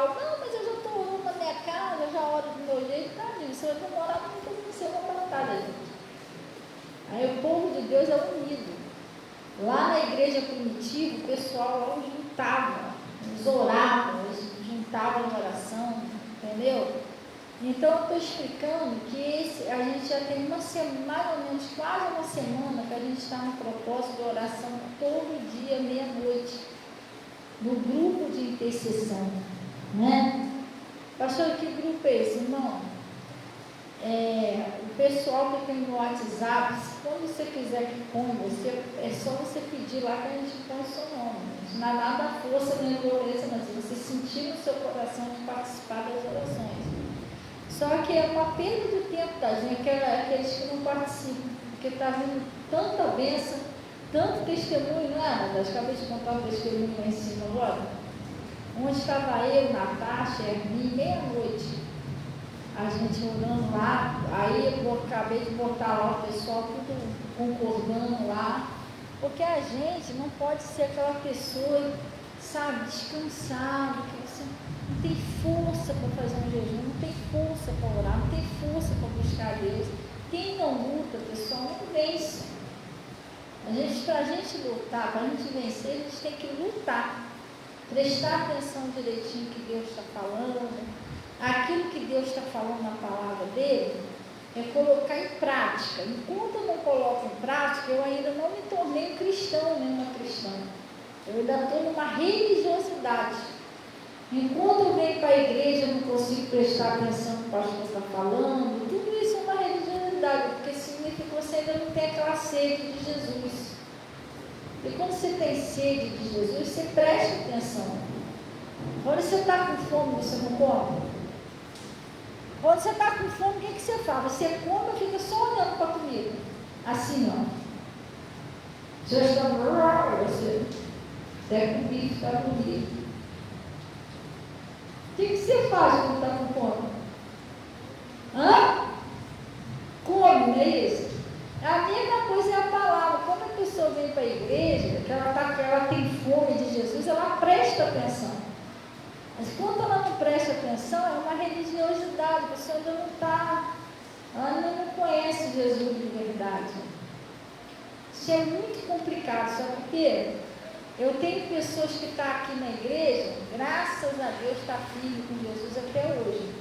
falo, não, mas eu já estou orando na minha casa, já oro do meu jeito, tadinho, você vai demorar muito para você uma batalha, gente. Aí o povo de Deus é unido. Lá na igreja primitiva, o pessoal lá juntava, eles oravam, eles juntavam em oração, entendeu? Então eu estou explicando que a gente já tem uma semana, mais ou menos quase uma semana, que a gente está no propósito de oração todo dia, meia-noite, no grupo de intercessão, né? Pastor, que grupo é esse, irmão? O pessoal que tem no WhatsApp, quando você quiser que ponha você, é só você pedir lá que a gente põe o seu nome. Não há nada força nem violência, mas você sentir no seu coração de participar das orações. Só que é uma perda de tempo da gente, aqueles que não participam, porque está vindo tanta bênção, tanto testemunho, não é? Eu acabei de contar um testemunho lá em cima agora, onde estava eu, Natasha, Hermine, meia-noite, a gente orando lá, aí eu acabei de botar lá o pessoal tudo concordando lá, porque a gente não pode ser aquela pessoa, sabe, descansada, que você não tem força para fazer um jejum, não tem força para orar, não tem força para buscar Deus. Quem não luta, pessoal, não vence. Para a gente lutar, para a gente vencer, a gente tem que lutar, prestar atenção direitinho no que Deus está falando. Aquilo que Deus está falando na palavra dele é colocar em prática. Enquanto eu não coloco em prática, eu ainda não me tornei um cristão, nem uma cristã. Eu ainda estou numa religiosidade. Enquanto eu venho para a igreja, eu não consigo prestar atenção no que o pastor está falando. Tudo isso é uma religiosidade, porque significa que você ainda não tem aquela sede de Jesus. E quando você tem sede de Jesus, você presta atenção. Quando você está com fome, você não come? Quando você está com fome, o que você faz? Você come ou fica só olhando para a comida? Assim, ó. Já está você até com o bife está bonito. O que você faz quando está com fome? Come, não é isso? A mesma coisa é a palavra. Quando a pessoa vem para a igreja, que ela tem fome de Jesus, ela presta atenção. Mas quando ela não presta atenção, é uma religiosidade, a pessoa ainda não está, ela ainda não conhece Jesus de verdade. Isso é muito complicado, sabe por quê? Eu tenho pessoas que estão aqui na igreja, graças a Deus está firme com Jesus até hoje.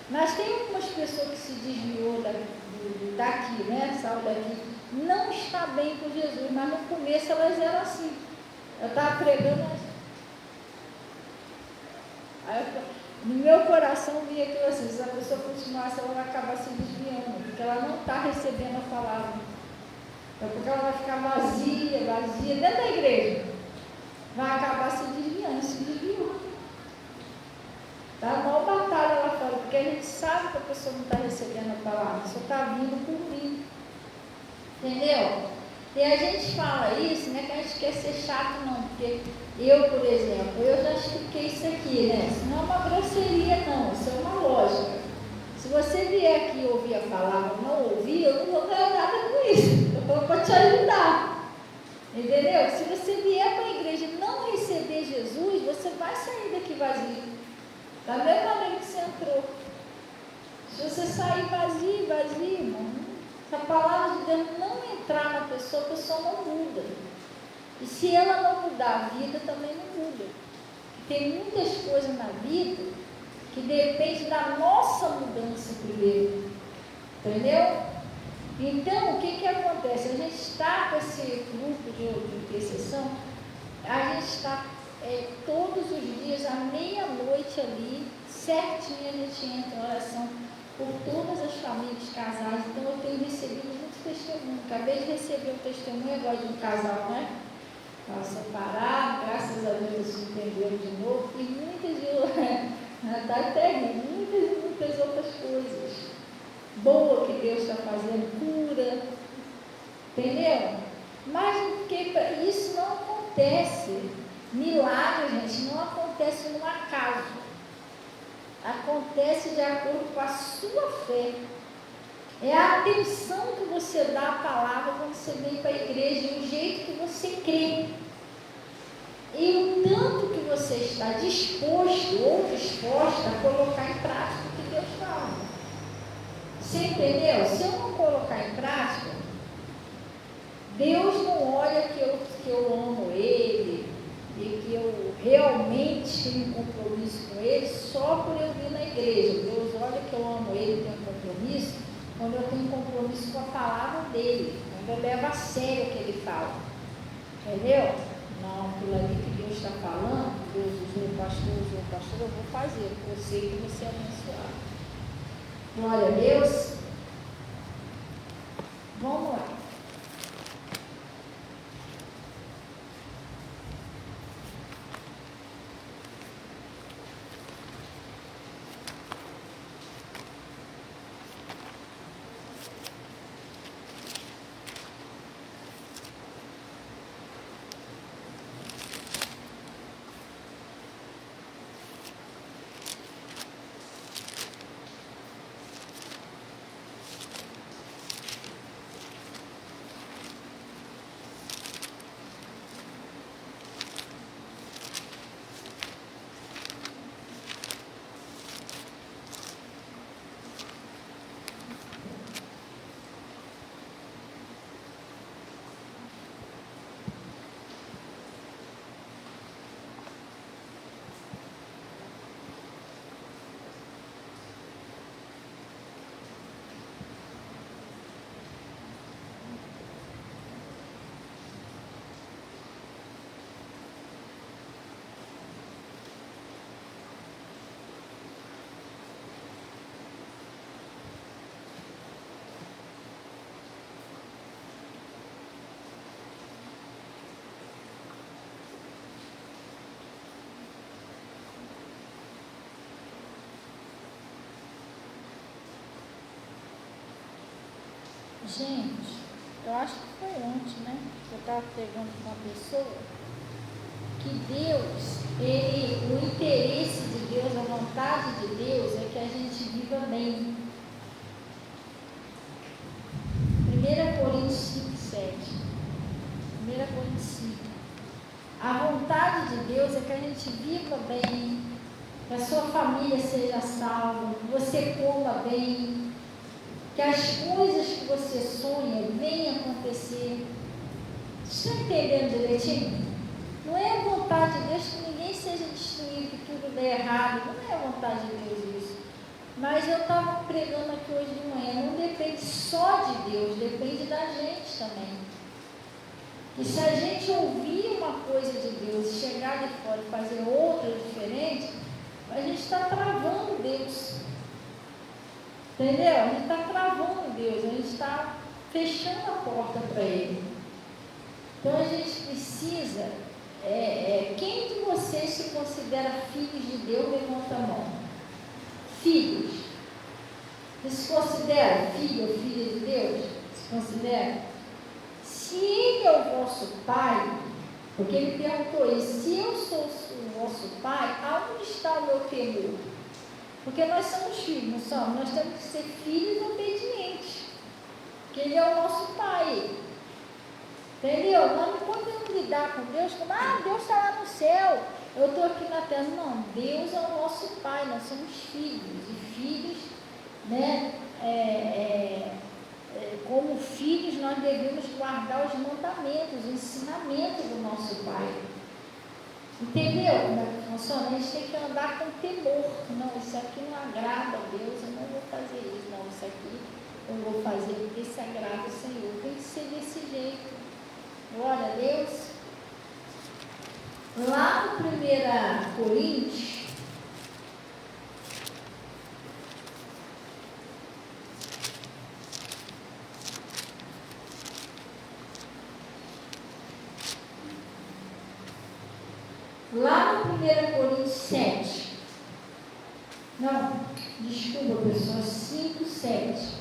Mas tem algumas pessoas que se desviou daqui, né? Saiu daqui, não está bem com Jesus, mas no começo elas eram assim. Eu estava pregando. Aí no meu coração vinha aquilo assim, se a pessoa continuasse, ela vai acabar se desviando, porque ela não está recebendo a palavra. É porque ela vai ficar vazia dentro da igreja. Vai acabar se desviou. Tá uma maior batalha lá fora, porque a gente sabe que a pessoa não está recebendo a palavra, só está vindo por mim. Entendeu? E a gente fala isso, não é que a gente quer ser chato não, porque eu, por exemplo, eu já expliquei isso aqui, né? Isso não é uma grosseria não, isso é uma lógica. Se você vier aqui ouvir a palavra não ouvir, eu não vou ganhar nada com isso, eu vou para te ajudar. Entendeu? Se você vier para a igreja e não receber Jesus, você vai sair daqui vazio. Da mesma maneira que você entrou. Se você sair vazio, irmão, se a palavra de Deus não entrar na pessoa, a pessoa não muda. E se ela não mudar a vida, também não muda. Tem muitas coisas na vida que dependem da nossa mudança primeiro. Entendeu? Então, o que acontece? A gente está com esse grupo de intercessão, a gente está todos os dias, à meia-noite ali, certinho, a gente entra em oração por todas as famílias, casais. Então, eu tenho recebido muitos testemunhos. Acabei de receber um testemunho agora de um casal, né? Estava separado, graças a Deus eles se entenderam de novo, e muitas outras coisas boas que Deus está fazendo, cura, entendeu? Mas porque isso não acontece, milagre, gente, não acontece no acaso, acontece de acordo com a sua fé. É a atenção que você dá à palavra quando você vem para a igreja, e o jeito que você crê. E o tanto que você está disposto ou disposto disposta a colocar em prática o que Deus fala. Você entendeu? Se eu não colocar em prática, Deus não olha que eu amo Ele e que eu realmente tenho um compromisso com Ele só por eu vir na igreja. Deus olha que eu amo Ele e tenho um compromisso quando eu tenho um compromisso com a palavra dEle, quando eu levo a sério o que Ele fala. Entendeu? Não, aquilo ali que Deus está falando, Deus usou o pastor, eu vou fazer, porque eu sei que você é abençoado. Glória a Deus. Vamos lá. Gente, eu acho que foi ontem, né? Eu estava pegando com uma pessoa que Deus, o interesse de Deus, a vontade de Deus é que a gente viva bem. 1 Coríntios 5:7. 1 Coríntios 5. A vontade de Deus é que a gente viva bem, que a sua família seja salva, que você coma bem, que as coisas que você sonha venham acontecer. Você está entendendo direitinho? Não é a vontade de Deus que ninguém seja destruído, que tudo dê errado. Não é a vontade de Deus isso. Mas eu estava pregando aqui hoje de manhã. Não depende só de Deus, depende da gente também. E se a gente ouvir uma coisa de Deus e chegar de fora e fazer outra diferente, a gente está travando Deus. Entendeu? A gente está travando Deus, a gente está fechando a porta para Ele. Então a gente precisa, quem de vocês se considera filhos de Deus, levanta a mão. Filhos. Você se considera filho ou filha de Deus? Se considera? Se Ele é o vosso Pai, porque Ele perguntou isso, se eu sou o vosso Pai, aonde está o meu temor? Porque nós somos filhos, não somos? Nós temos que ser filhos obedientes. Porque Ele é o nosso Pai. Entendeu? Nós não podemos lidar com Deus como, Deus está lá no céu, eu estou aqui na terra. Não, Deus é o nosso Pai, nós somos filhos. E filhos, né? Como filhos, nós devemos guardar os mandamentos, o ensinamento do nosso Pai. Entendeu como é que funciona? A gente tem que andar com temor. Não, isso aqui não agrada a Deus, eu não vou fazer isso. Não, isso aqui eu vou fazer porque isso agrada ao Senhor. Tem que ser desse jeito. Glória a Deus. Lá no 1 Coríntios, lá no 1 Coríntios 7, não, desculpa pessoal, 5:7.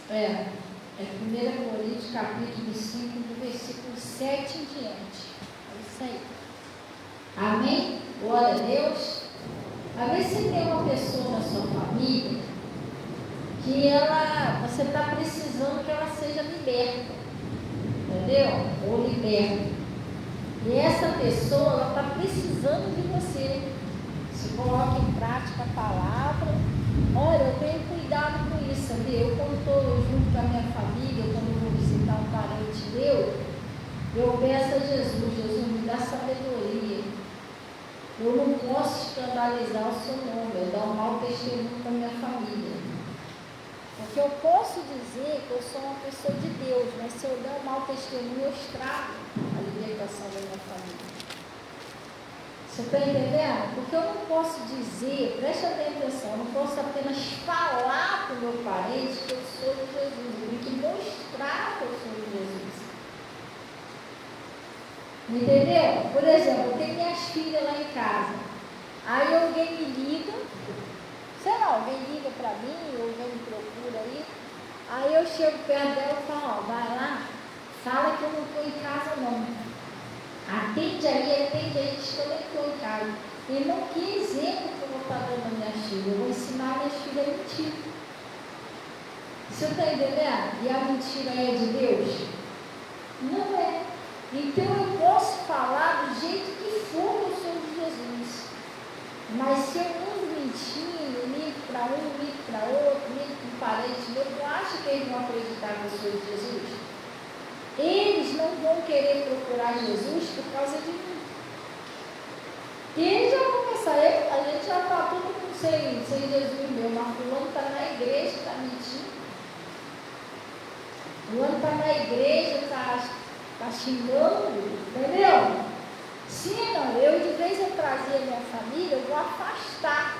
É 1 Coríntios, capítulo 5, do versículo 7 em diante. É isso aí. Amém? Glória a Deus. Às vezes você tem uma pessoa na sua família que você está precisando que ela seja liberta. Entendeu? Ou liberta. E essa pessoa, ela está precisando de você. Se coloque em prática a palavra. Olha, eu tenho cuidado com isso, sabia? Eu, quando estou junto com a minha família, quando eu vou visitar um parente meu, eu peço a Jesus, me dá sabedoria. Eu não posso escandalizar o seu nome, eu dar um mau testemunho para a minha família. Porque eu posso dizer que eu sou uma pessoa de Deus, mas se eu der um mau testemunho, eu estrago a libertação da minha família. Você está entendendo? Porque eu não posso dizer, presta bem atenção, eu não posso apenas falar para o meu parente que eu sou de Jesus, eu tenho que mostrar que eu sou de Jesus. Entendeu? Por exemplo, eu tenho minhas filhas lá em casa, aí alguém me liga, sei lá, alguém liga para mim, ou alguém me procura aí eu chego perto dela e falo, vai lá, fala que eu não estou em casa não. Atende aí, diz que eu nem estou em casa. Irmão, que exemplo que eu vou estar dando às minhas filhas? Eu vou ensinar minhas filhas a mentir. Você está entendendo? E a mentira é de Deus? Não é. Então eu posso falar do jeito que for que eu sou de Jesus. Mas se eu ando mentindo, minto para um, minto para outro, minto para um parente meu, eu acho que eles vão acreditar que eu sou de Jesus? Eles não vão querer procurar Jesus por causa de mim. E eles já vão pensar, a gente já está todo mundo sem Jesus mesmo, mas fulano está na igreja, está mentindo. Fulano está na igreja, está xingando, entendeu? Sim, não, eu de vez em trazer a minha família, eu vou afastar.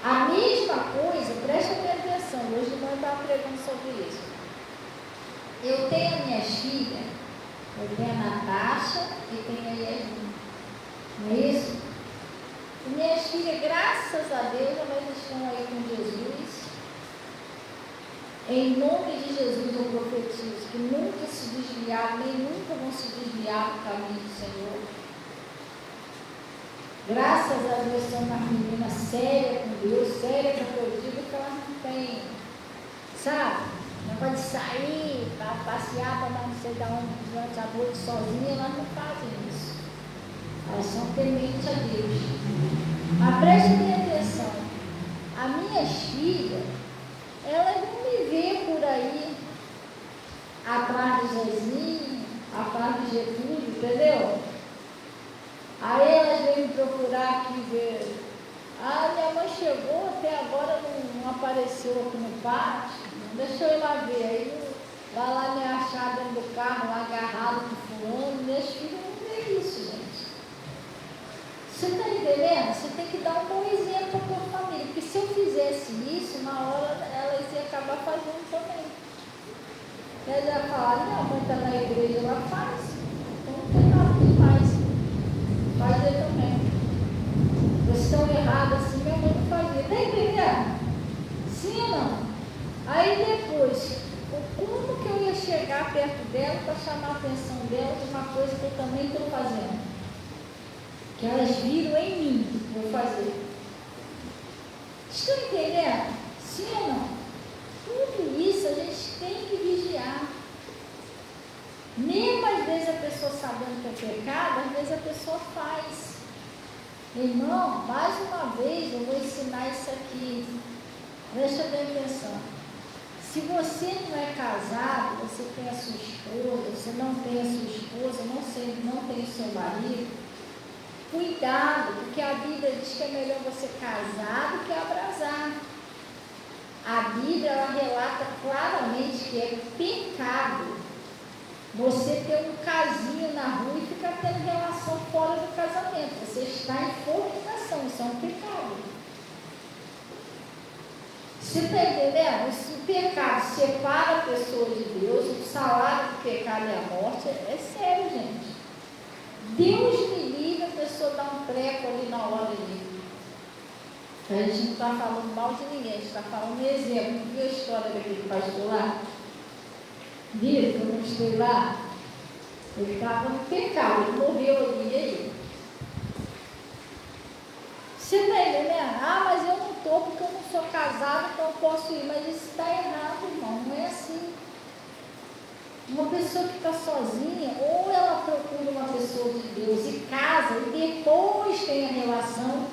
A mesma coisa, presta atenção, hoje de manhã eu estava pregando sobre isso. Eu tenho as minhas filhas, eu tenho a Natasha e tenho a Yasmin. Não é isso? E minhas filhas, graças a Deus, elas estão aí com Jesus. Em nome de Jesus eu profetizo que nunca se desviaram, nem nunca vão se desviar do caminho do Senhor. Graças a Deus são uma menina séria com Deus, séria porque eu digo que elas não têm, sabe? Não pode sair para passear, para não sei de onde durante a noite sozinha, elas não fazem isso. Elas são tementes a Deus. Mas prestem atenção, as minhas filhas, elas não me veem por aí, atrás de Zezinho, atrás de Getúlio, entendeu? Aí elas vêm me procurar aqui ver. Minha mãe chegou, até agora não apareceu aqui no pátio. Deixa eu ir lá ver. Aí vai lá me achar dentro do carro, lá agarrado com fulano. Minhas filhas não vê isso, gente. Você está entendendo? Você tem que dar um bom exemplo para a tua família. Porque se eu fizesse isso, na hora elas iam acabar fazendo também. Elas iam falar, minha mãe está na igreja, ela faz. Então não tem nada demais. Fazer também. Vocês estão errados assim, minha mãe não fazia. Está entendendo? Sim ou não? Aí depois, como que eu ia chegar perto dela para chamar a atenção dela de uma coisa que eu também estou fazendo? Que elas viram em mim, vou fazer. Estão entendendo? Sim ou não? Tudo isso a gente tem que vigiar. Mesmo às vezes a pessoa sabendo que é pecado, às vezes a pessoa faz. Irmão, mais uma vez eu vou ensinar isso aqui. Presta bem atenção. Se você não é casado, você tem a sua esposa, você não tem a sua esposa, não tem o seu marido, cuidado, porque a Bíblia diz que é melhor você casar do que abrasar. A Bíblia ela relata claramente que é pecado você ter um casinho na rua e ficar tendo relação fora do casamento. Você está em fornicação, isso é um pecado. Você está entendendo? O pecado separa a pessoa de Deus, o salário do pecado é a morte, é sério, gente. Deus me livre a pessoa dar um treco ali na hora ali. A gente não está falando mal de ninguém, a gente está falando um exemplo. Viu a história daquele pastor lá? Viu que eu mostrei lá? Ele estava no pecado, ele morreu ali, e aí? Você está entendendo? Ah, mas eu não estou porque eu não sou casado, então eu posso ir. Mas isso está errado, irmão, não é assim. Uma pessoa que está sozinha, ou ela procura uma pessoa de Deus e casa, e depois tem a relação,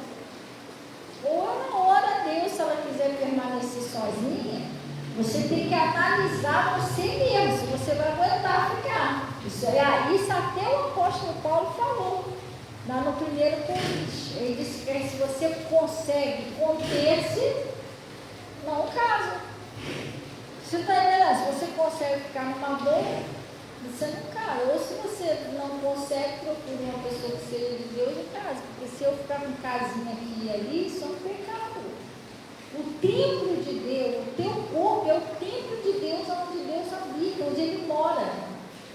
ou ela ora a Deus se ela quiser permanecer sozinha. Você tem que analisar você mesmo, se você vai aguentar ficar. Isso até o apóstolo Paulo falou, lá no 1 Coríntios. Ele disse que se você consegue conter-se, não casa. Você está entendendo? Se você consegue ficar numa boa, você não casa. Ou se você não consegue, procure uma pessoa que seja de Deus e casa. Porque se eu ficar com casinha aqui e ali, isso é um pecado. O templo de Deus, o teu corpo é o templo de Deus, onde Deus habita, onde Ele mora.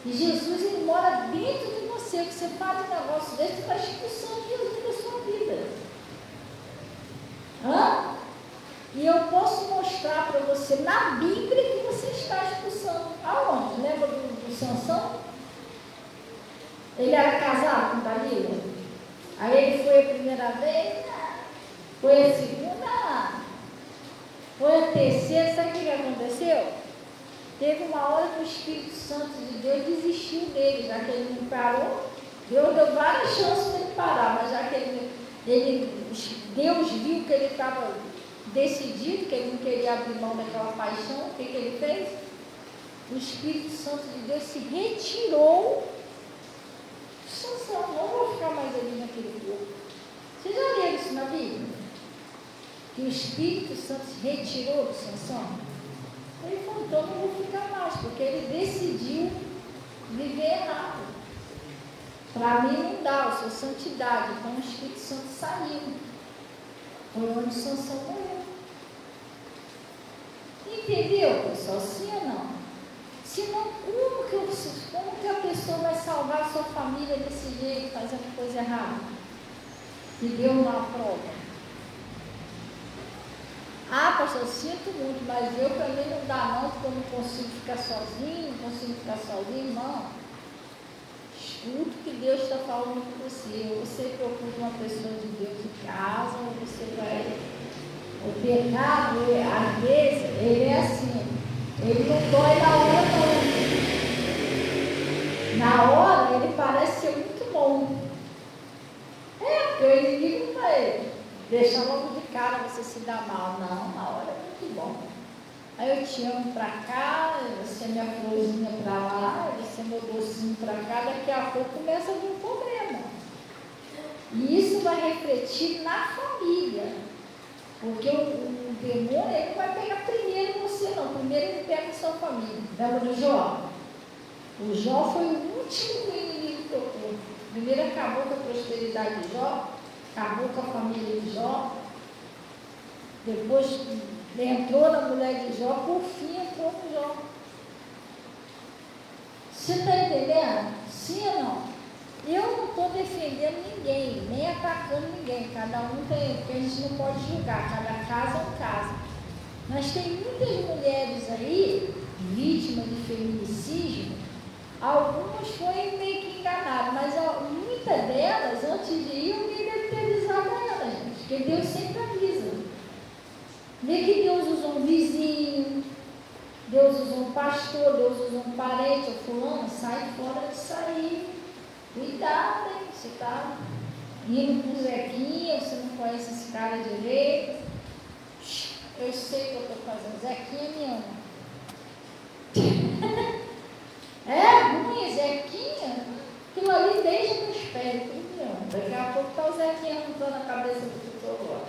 E Jesus, Ele mora dentro de você. Que você faz um negócio desse, você está expulsando Jesus da sua vida. Hã? E eu posso mostrar para você na Bíblia que você está expulsando. Aonde? Lembra do Sansão? Ele era casado com Dalila? Aí ele foi a primeira vez, foi a segunda, foi a terceira. Sabe o que aconteceu? Teve uma hora que o Espírito Santo de Deus desistiu dele, já que ele não parou. Deus deu várias chances para ele parar, mas já que Deus viu que ele estava decidido, que ele não queria abrir mão daquela paixão. O que ele fez? O Espírito Santo de Deus se retirou. Sansão, não vou ficar mais ali naquele corpo. Vocês já leram isso na Bíblia? Que o Espírito Santo se retirou de Sansão? Ele falou, então não vou ficar mais, porque ele decidiu viver errado. Para mim não dá, eu sou santidade. Então o Espírito Santo saiu. Foi onde Sansão morreu. Entendeu, pessoal? Sim ou não? Senão, como que a pessoa vai salvar a sua família desse jeito, fazendo coisa errada? Que Deus não aprova. Ah, pastor, eu sinto muito, mas eu também não dá não, porque eu não consigo ficar sozinho, não. Escuta o que Deus está falando com você. Ou você procura uma pessoa de Deus em casa, ou você vai. O pecado, às vezes, ele é assim. Ele não dói na hora, não. Na hora, ele parece ser muito bom. Porque o inimigo não vai deixar logo de cara você se dar mal. Não, na hora é muito bom. Aí eu te amo para cá, você é minha florzinha para lá, você é meu docinho para cá, daqui a pouco começa a vir um problema. E isso vai refletir na família. Porque o demônio, ele não vai pegar primeiro você, não. Primeiro ele pega a sua família. Lembra do Jó? O Jó foi o último que o inimigo tocou. Primeiro acabou com a prosperidade de Jó, acabou com a família de Jó. Depois entrou na mulher de Jó, por fim entrou no Jó. Você está entendendo? Sim ou não? Eu não estou defendendo ninguém, nem atacando ninguém. Cada um tem, porque a gente não pode julgar, cada caso é um caso. Mas tem muitas mulheres aí, vítimas de feminicídio, algumas foram meio que enganadas, mas muitas delas, antes de ir, alguém deve ter avisado a elas, gente, porque Deus sempre avisa. Vê que Deus usou um vizinho, Deus usou um pastor, Deus usou um parente, ou fulano, sai fora disso aí. Cuidado, hein? Você está indo para o Zequinha, você não conhece esse cara direito. Eu sei o que eu estou fazendo. Zequinha me ama. É ruim, Zequinha? Aquilo ali deixa nos pés, tudo me ama. Daqui a pouco está o Zequinha arrancando a cabeça do pessoal agora.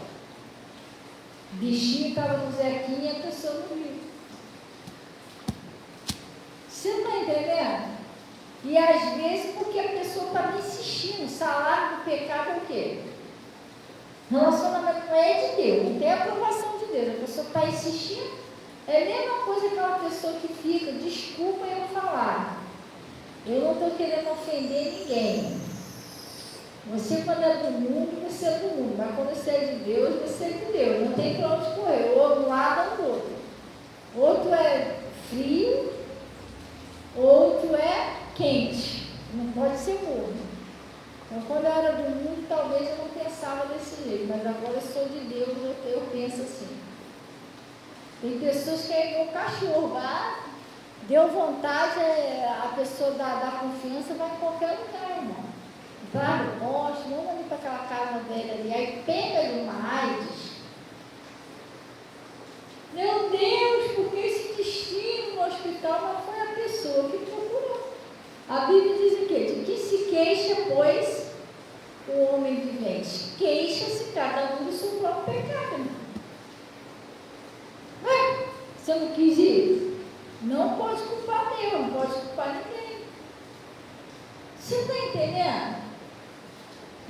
O bichinho estava no Zequinha e a pessoa não viu. Você não está entendendo? E às vezes porque a pessoa está me insistindo. O salário do pecado é o quê? Relacionamento não é de Deus, não tem aprovação de Deus. A pessoa está insistindo. É a mesma coisa que aquela pessoa que fica, desculpa eu falar. Eu não estou querendo ofender ninguém. Você, quando é do mundo, você é do mundo. Mas quando você é de Deus, você é de Deus. Não tem para onde correr, ou um lado ou do outro. Outro é frio, outro é quente. Não pode ser morno. Então, quando eu era do mundo, talvez eu não pensava desse jeito. Mas agora eu sou de Deus, eu penso assim. Tem pessoas que é igual cachorro, vai, deu vontade, a pessoa da confiança vai em qualquer lugar, irmão. Vai no poste, vamos ali para aquela casa velha ali, aí pega ali uma AIDS. Meu Deus, porque esse destino no hospital não foi a pessoa que procurou. A Bíblia diz o quê? De que se queixa, pois, o homem vivente. Queixa-se cada um do seu próprio pecado, irmão. Ué, você não quis ir? Não pode culpar Deus, não pode culpar ninguém. Você está entendendo?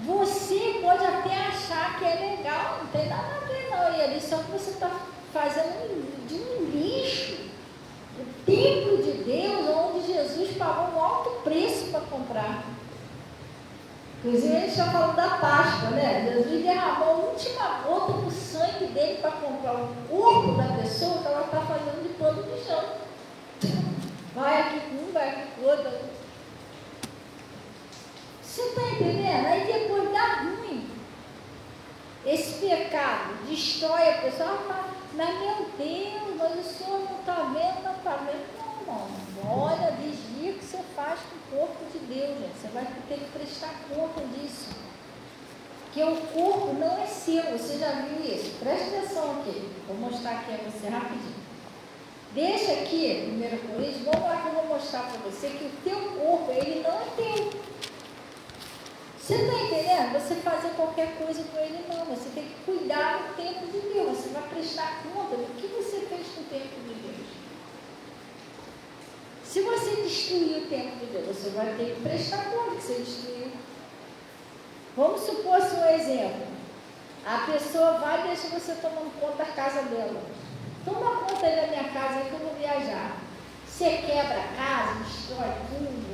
Você pode até achar que é legal, não tem nada a ver não, e ali só que você está fazendo de um lixo o templo de Deus, onde Jesus pagou um alto preço para comprar. Inclusive a gente está falando da Páscoa, né? Jesus derramou a última gota do sangue dele para comprar o corpo da pessoa que ela está fazendo de todo o chão. Vai aqui com um, vai aqui com o outro. Você está entendendo? Aí depois dá ruim. Esse pecado destrói a pessoa. Mas meu Deus, mas o senhor não está vendo, não está vendo. Não. Olha, vigia o que você faz com o corpo de Deus, gente. Você vai ter que prestar conta disso. Porque o corpo não é seu, você já viu isso? Presta atenção aqui. Vou mostrar aqui a você rapidinho. Deixa aqui, 1 Coríntios, vamos lá que eu vou mostrar para você que o teu corpo, ele não é teu. Você está entendendo? Você fazer qualquer coisa com ele, não. Você tem que cuidar do templo de Deus. Você vai prestar conta do que você fez com o templo de Deus. Se você destruir o templo de Deus, você vai ter que prestar conta que você destruiu. Vamos supor assim um exemplo. A pessoa vai e deixa você tomando conta da casa dela. Toma conta aí da minha casa aí que eu vou viajar. Você quebra a casa, destrói tudo.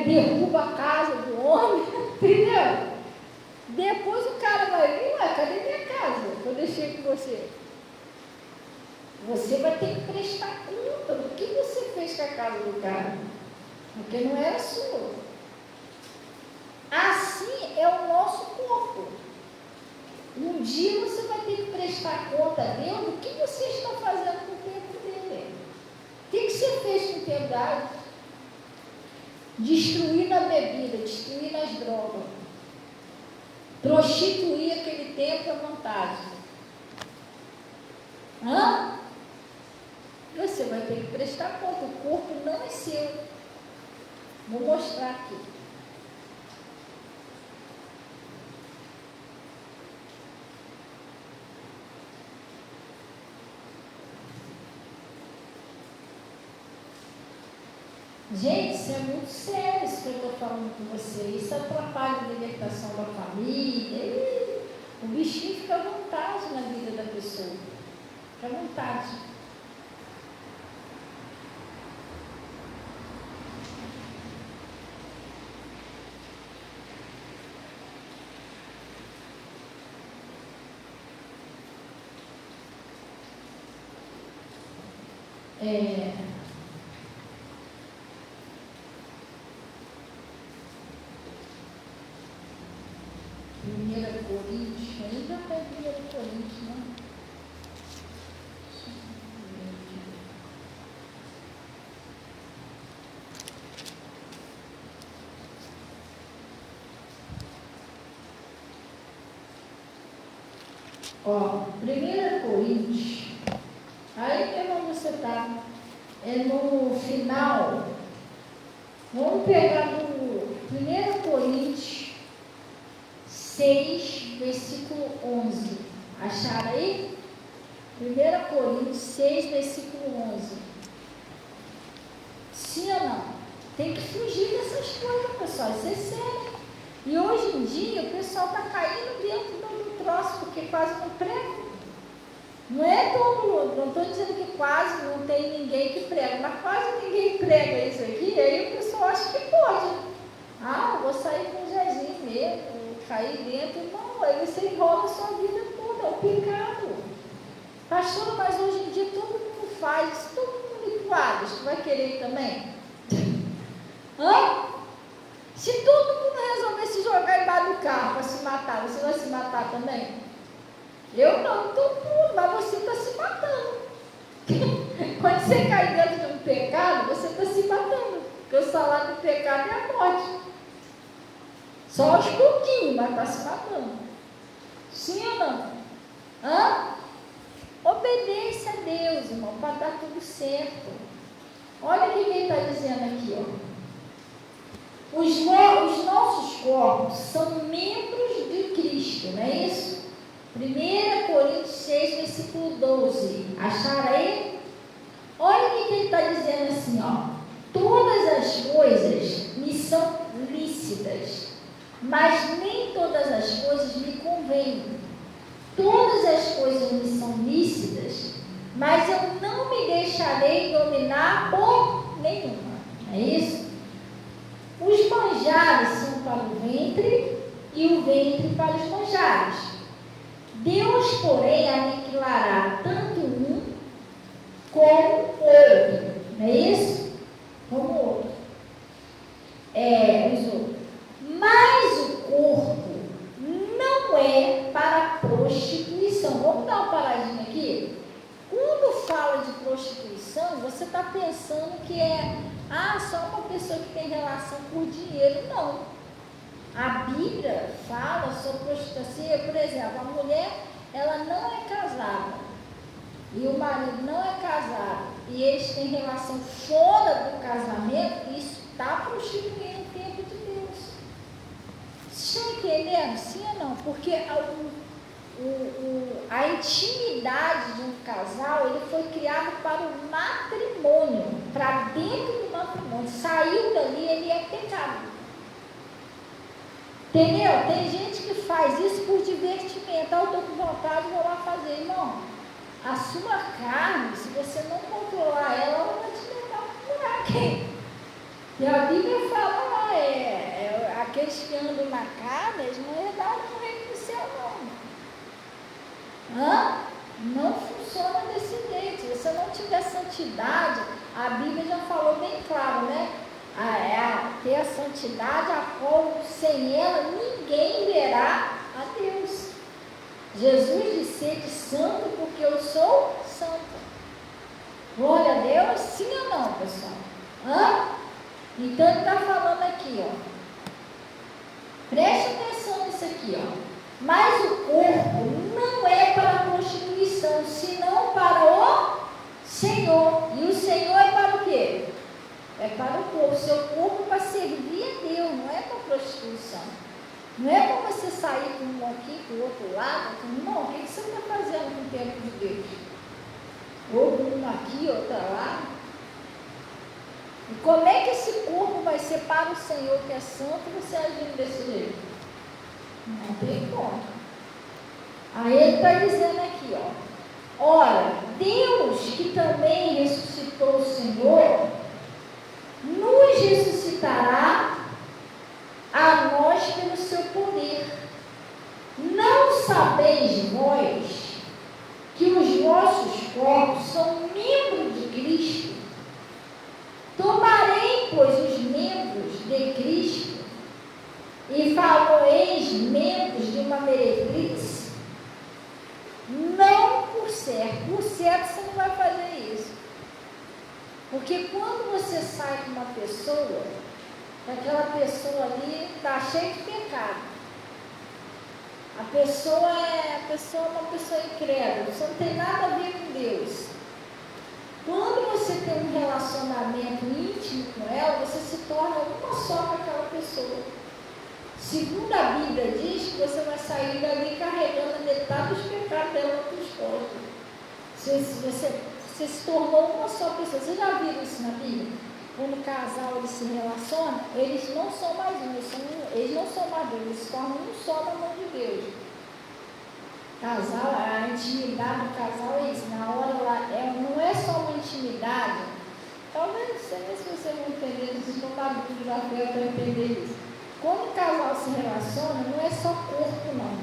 Derruba a casa do homem, entendeu? Depois o cara vai vir, ué, cadê minha casa? Eu deixei com você. Você vai ter que prestar conta do que você fez com a casa do cara, porque não era sua. Assim é o nosso corpo. Um dia você vai ter que prestar conta a Deus do que você está fazendo com o tempo dele. O que você fez com o tempo dele? Destruir na bebida, destruir nas drogas, prostituir aquele tempo à vontade. Você vai ter que prestar conta, o corpo não é seu. Vou mostrar aqui. Gente, isso é muito sério, isso que eu estou falando com você. Isso atrapalha a libertação da família. O bichinho fica à vontade na vida da pessoa. Fica à vontade. Primeira Coríntios, ainda está em 1 Coríntios, né? Ó, 1 Coríntios, aí que onde você está, é no final, vamos pegar no 1 Coríntios 6, versículo 11, acharam aí? 1 Coríntios 6, versículo 11, sim ou não? Tem que fugir dessas coisas, pessoal, isso é sério. E hoje em dia o pessoal está caindo dentro do troço, porque quase não prega. Não é todo, não estou dizendo que quase não tem ninguém que prega, mas quase ninguém prega isso aqui, aí o pessoal acha que pode. Ah, vou sair com o Zezinho mesmo, cair dentro. Não, aí você enrola a sua vida toda, é um pecado. Pastor, mas hoje em dia todo mundo faz, todo mundo igual, tu vai querer também? Hã? Se todo mundo resolver se jogar embaixo do carro para se matar, você vai se matar também? Eu não, todo mundo, mas você está se matando. Quando você cai dentro de um pecado, você está se matando, porque o salário do pecado é a morte. Só aos pouquinhos, mas está se matando. Sim ou não? Hã? Obedeça a Deus, irmão, para dar tudo certo. Olha o que ele está dizendo aqui, ó. Os nossos corpos são membros de Cristo, não é isso? 1 Coríntios 6, versículo 12. Acharam aí? Olha o que ele está dizendo assim, ó. Todas as coisas me são lícitas, mas nem todas as coisas me convêm. Todas as coisas me são lícitas, mas eu não me deixarei dominar por nenhuma. É isso? Os manjares são para o ventre e o ventre para os manjares. Deus, porém, aniquilará tanto um como o outro. Não é isso? Como o outro. Os outros. Mas o corpo não é para prostituição. Vamos dar uma paradinha aqui? Quando fala de prostituição, você está pensando que é só uma pessoa que tem relação por dinheiro. Não. A Bíblia fala sobre prostituição. Por exemplo, a mulher, ela não é casada e o marido não é casado e eles têm relação fora do casamento, isso está prostituindo o tempo de Deus. Vocês estão entendendo? Sim ou não? Porque a intimidade de um casal, ele foi criado para o matrimônio, para dentro do matrimônio. Saiu dali, ele é pecado. Entendeu? Tem gente que faz isso por divertimento. Eu estou com vontade, vou lá fazer. Irmão, a sua carne, se você não controlar ela vai te levar para um buraco. E a Bíblia fala lá, aqueles que andam na carne, eles não herdaram o reino do céu, não. Não funciona desse jeito. Se você não tiver santidade, a Bíblia já falou bem claro, né? Ter a santidade, a qual sem ela ninguém verá a Deus. Jesus disse: sede santo, porque eu sou santo. Glória a Deus, sim ou não, pessoal? Então ele está falando aqui, ó. Preste atenção nisso aqui, ó. Mas o corpo não é para a prostituição, senão para o Senhor. E o Senhor é para o quê? É para o corpo. O seu corpo é para servir a Deus, não é para prostituição. Não é para você sair com um aqui, com o outro lado. Não, o que você está fazendo no tempo de Deus? Ou um aqui, outra lá. E como é que esse corpo vai ser para o Senhor, que é santo, você agindo desse jeito? Não tem como. Aí ele está dizendo aqui, ó. Ora, Deus, que também ressuscitou o Senhor, nos ressuscitará a nós pelo seu poder. Não sabeis vós que os vossos corpos são membros de Cristo? Tomarei, pois, os membros de Cristo e faroeis membros de uma meretriz? Não por certo você não vai fazer isso. Porque quando você sai com uma pessoa, aquela pessoa ali está cheia de pecado. A pessoa é uma pessoa incrédula, você não tem nada a ver com Deus. Quando você tem um relacionamento íntimo com ela, você se torna uma só com aquela pessoa. Segundo a Bíblia diz que você vai sair dali carregando a metade dos pecados dela nos costas. Você se tornou uma só pessoa. Você já viu isso na Bíblia? Quando o casal eles se relaciona, eles não são mais um, eles não são mais dois, eles se tornam um só na mão de Deus. Casal, a intimidade do casal é para entender isso. Quando o casal se relaciona, não é só corpo, não.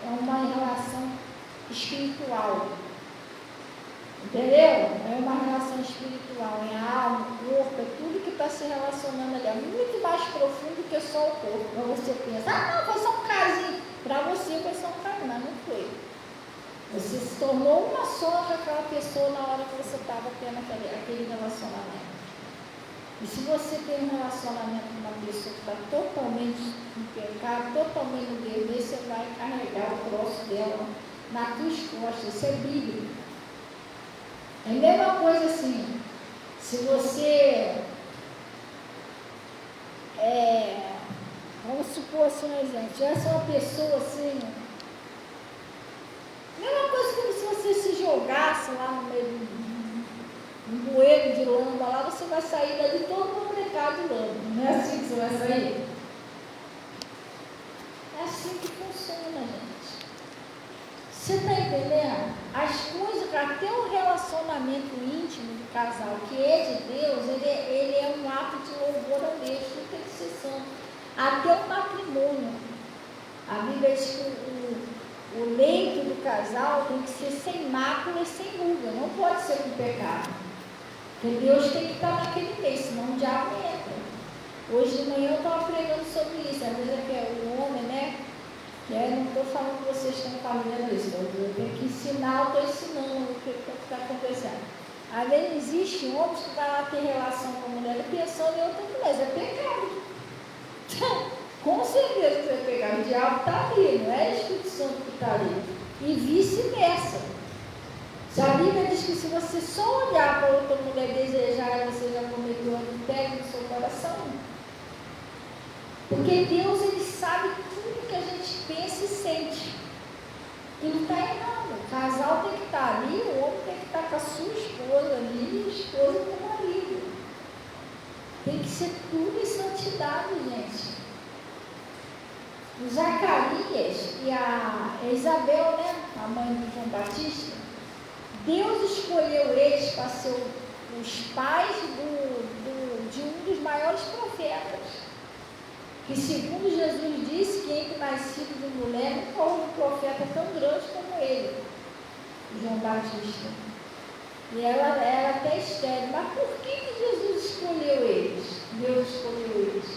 É uma relação espiritual. Entendeu? É uma relação espiritual, é a alma, o corpo, é tudo que está se relacionando ali. É muito mais profundo que só o corpo. Para você pensar, não, foi só um casinho. Para você foi só um casinho, mas não foi. Você se tornou uma só com aquela pessoa na hora que você estava tendo aquele relacionamento. E se você tem um relacionamento com uma pessoa que está totalmente em pecado, totalmente no Deus, você vai carregar o troço dela nas tuas costas. Isso é bíblico. É a mesma coisa assim, se você, vamos supor assim um exemplo, tivesse uma pessoa assim, mesma coisa que se você se jogasse lá no meio de um bueiro de lama lá, você vai sair dali todo complicado de lama, não é assim que você vai sair? É assim que funciona, gente. Você está entendendo? As coisas, até o relacionamento íntimo do casal, que é de Deus, ele é um ato de louvor a Deus, tudo tem que ser santo. Até o matrimônio. A Bíblia diz que o leito do casal tem que ser sem mácula e sem ruga, não pode ser com pecado. Porque Deus tem que estar naquele meio, senão o diabo entra. Hoje de manhã eu estava pregando sobre isso, às vezes é que é o homem, né? Não estou falando que vocês estão fazendo isso, eu tenho que ensinar, eu estou ensinando o que está acontecendo. Às vezes existe homens que vai lá ter relação com a mulher pensando em outra mulher, é pecado. Com certeza que é pecado, o diabo está ali, não é o Espírito Santo que está ali. E vice-versa. Se a Bíblia diz que se você só olhar para outra mulher e desejar, você já cometeu adultério no seu coração. Porque Deus, Ele sabe tudo que a gente pensa e sente. E não está errado. O casal tem que estar ali, o homem tem que estar com a sua esposa ali, e a esposa com o marido. Tem que ser tudo em santidade, gente. O Zacarias e a Isabel, né, a mãe do João Batista, Deus escolheu eles para ser os pais de um dos maiores profetas. Que segundo Jesus disse, que entre nascido de mulher nunca houve um profeta tão grande como ele, João Batista. E ela era até estéril. Mas por que Jesus escolheu eles? Deus escolheu eles.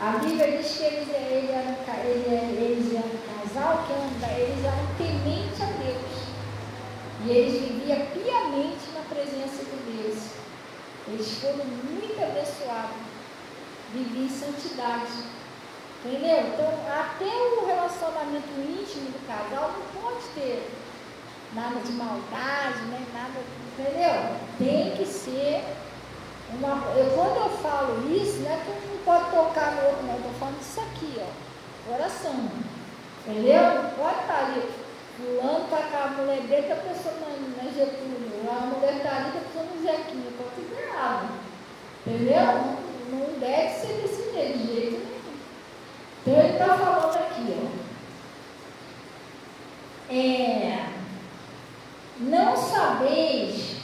A Bíblia diz que eles eram um casal que eles eram tementes a Deus. E eles viviam piamente na presença de Deus. Eles foram muito abençoados. Viviam em santidade. Entendeu? Então, até o relacionamento íntimo do casal não pode ter nada de maldade, né? Nada, entendeu? Tem que ser quando eu falo isso, não é que um não pode tocar no outro, não. Eu estou falando isso aqui, ó. Coração. Entendeu? Não pode estar ali. Fulano está com a mulher dele, que a pessoa não é Getúlio. A mulher está ali, que a pessoa não é Zequinha. Está tudo errado. Entendeu? Não deve ser desse jeito, de jeito nenhum. Então ele está falando aqui, ó. Não sabeis,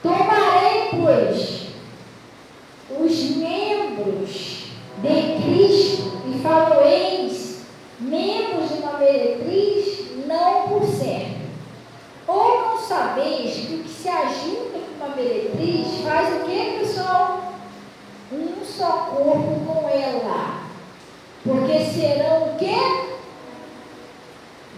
tomarei, pois, os membros de Cristo e faloeis membros de uma meretriz, não por certo. Ou não sabeis que o que se ajunta com uma meretriz faz o que, pessoal? Um só corpo com ela. Porque serão o quê?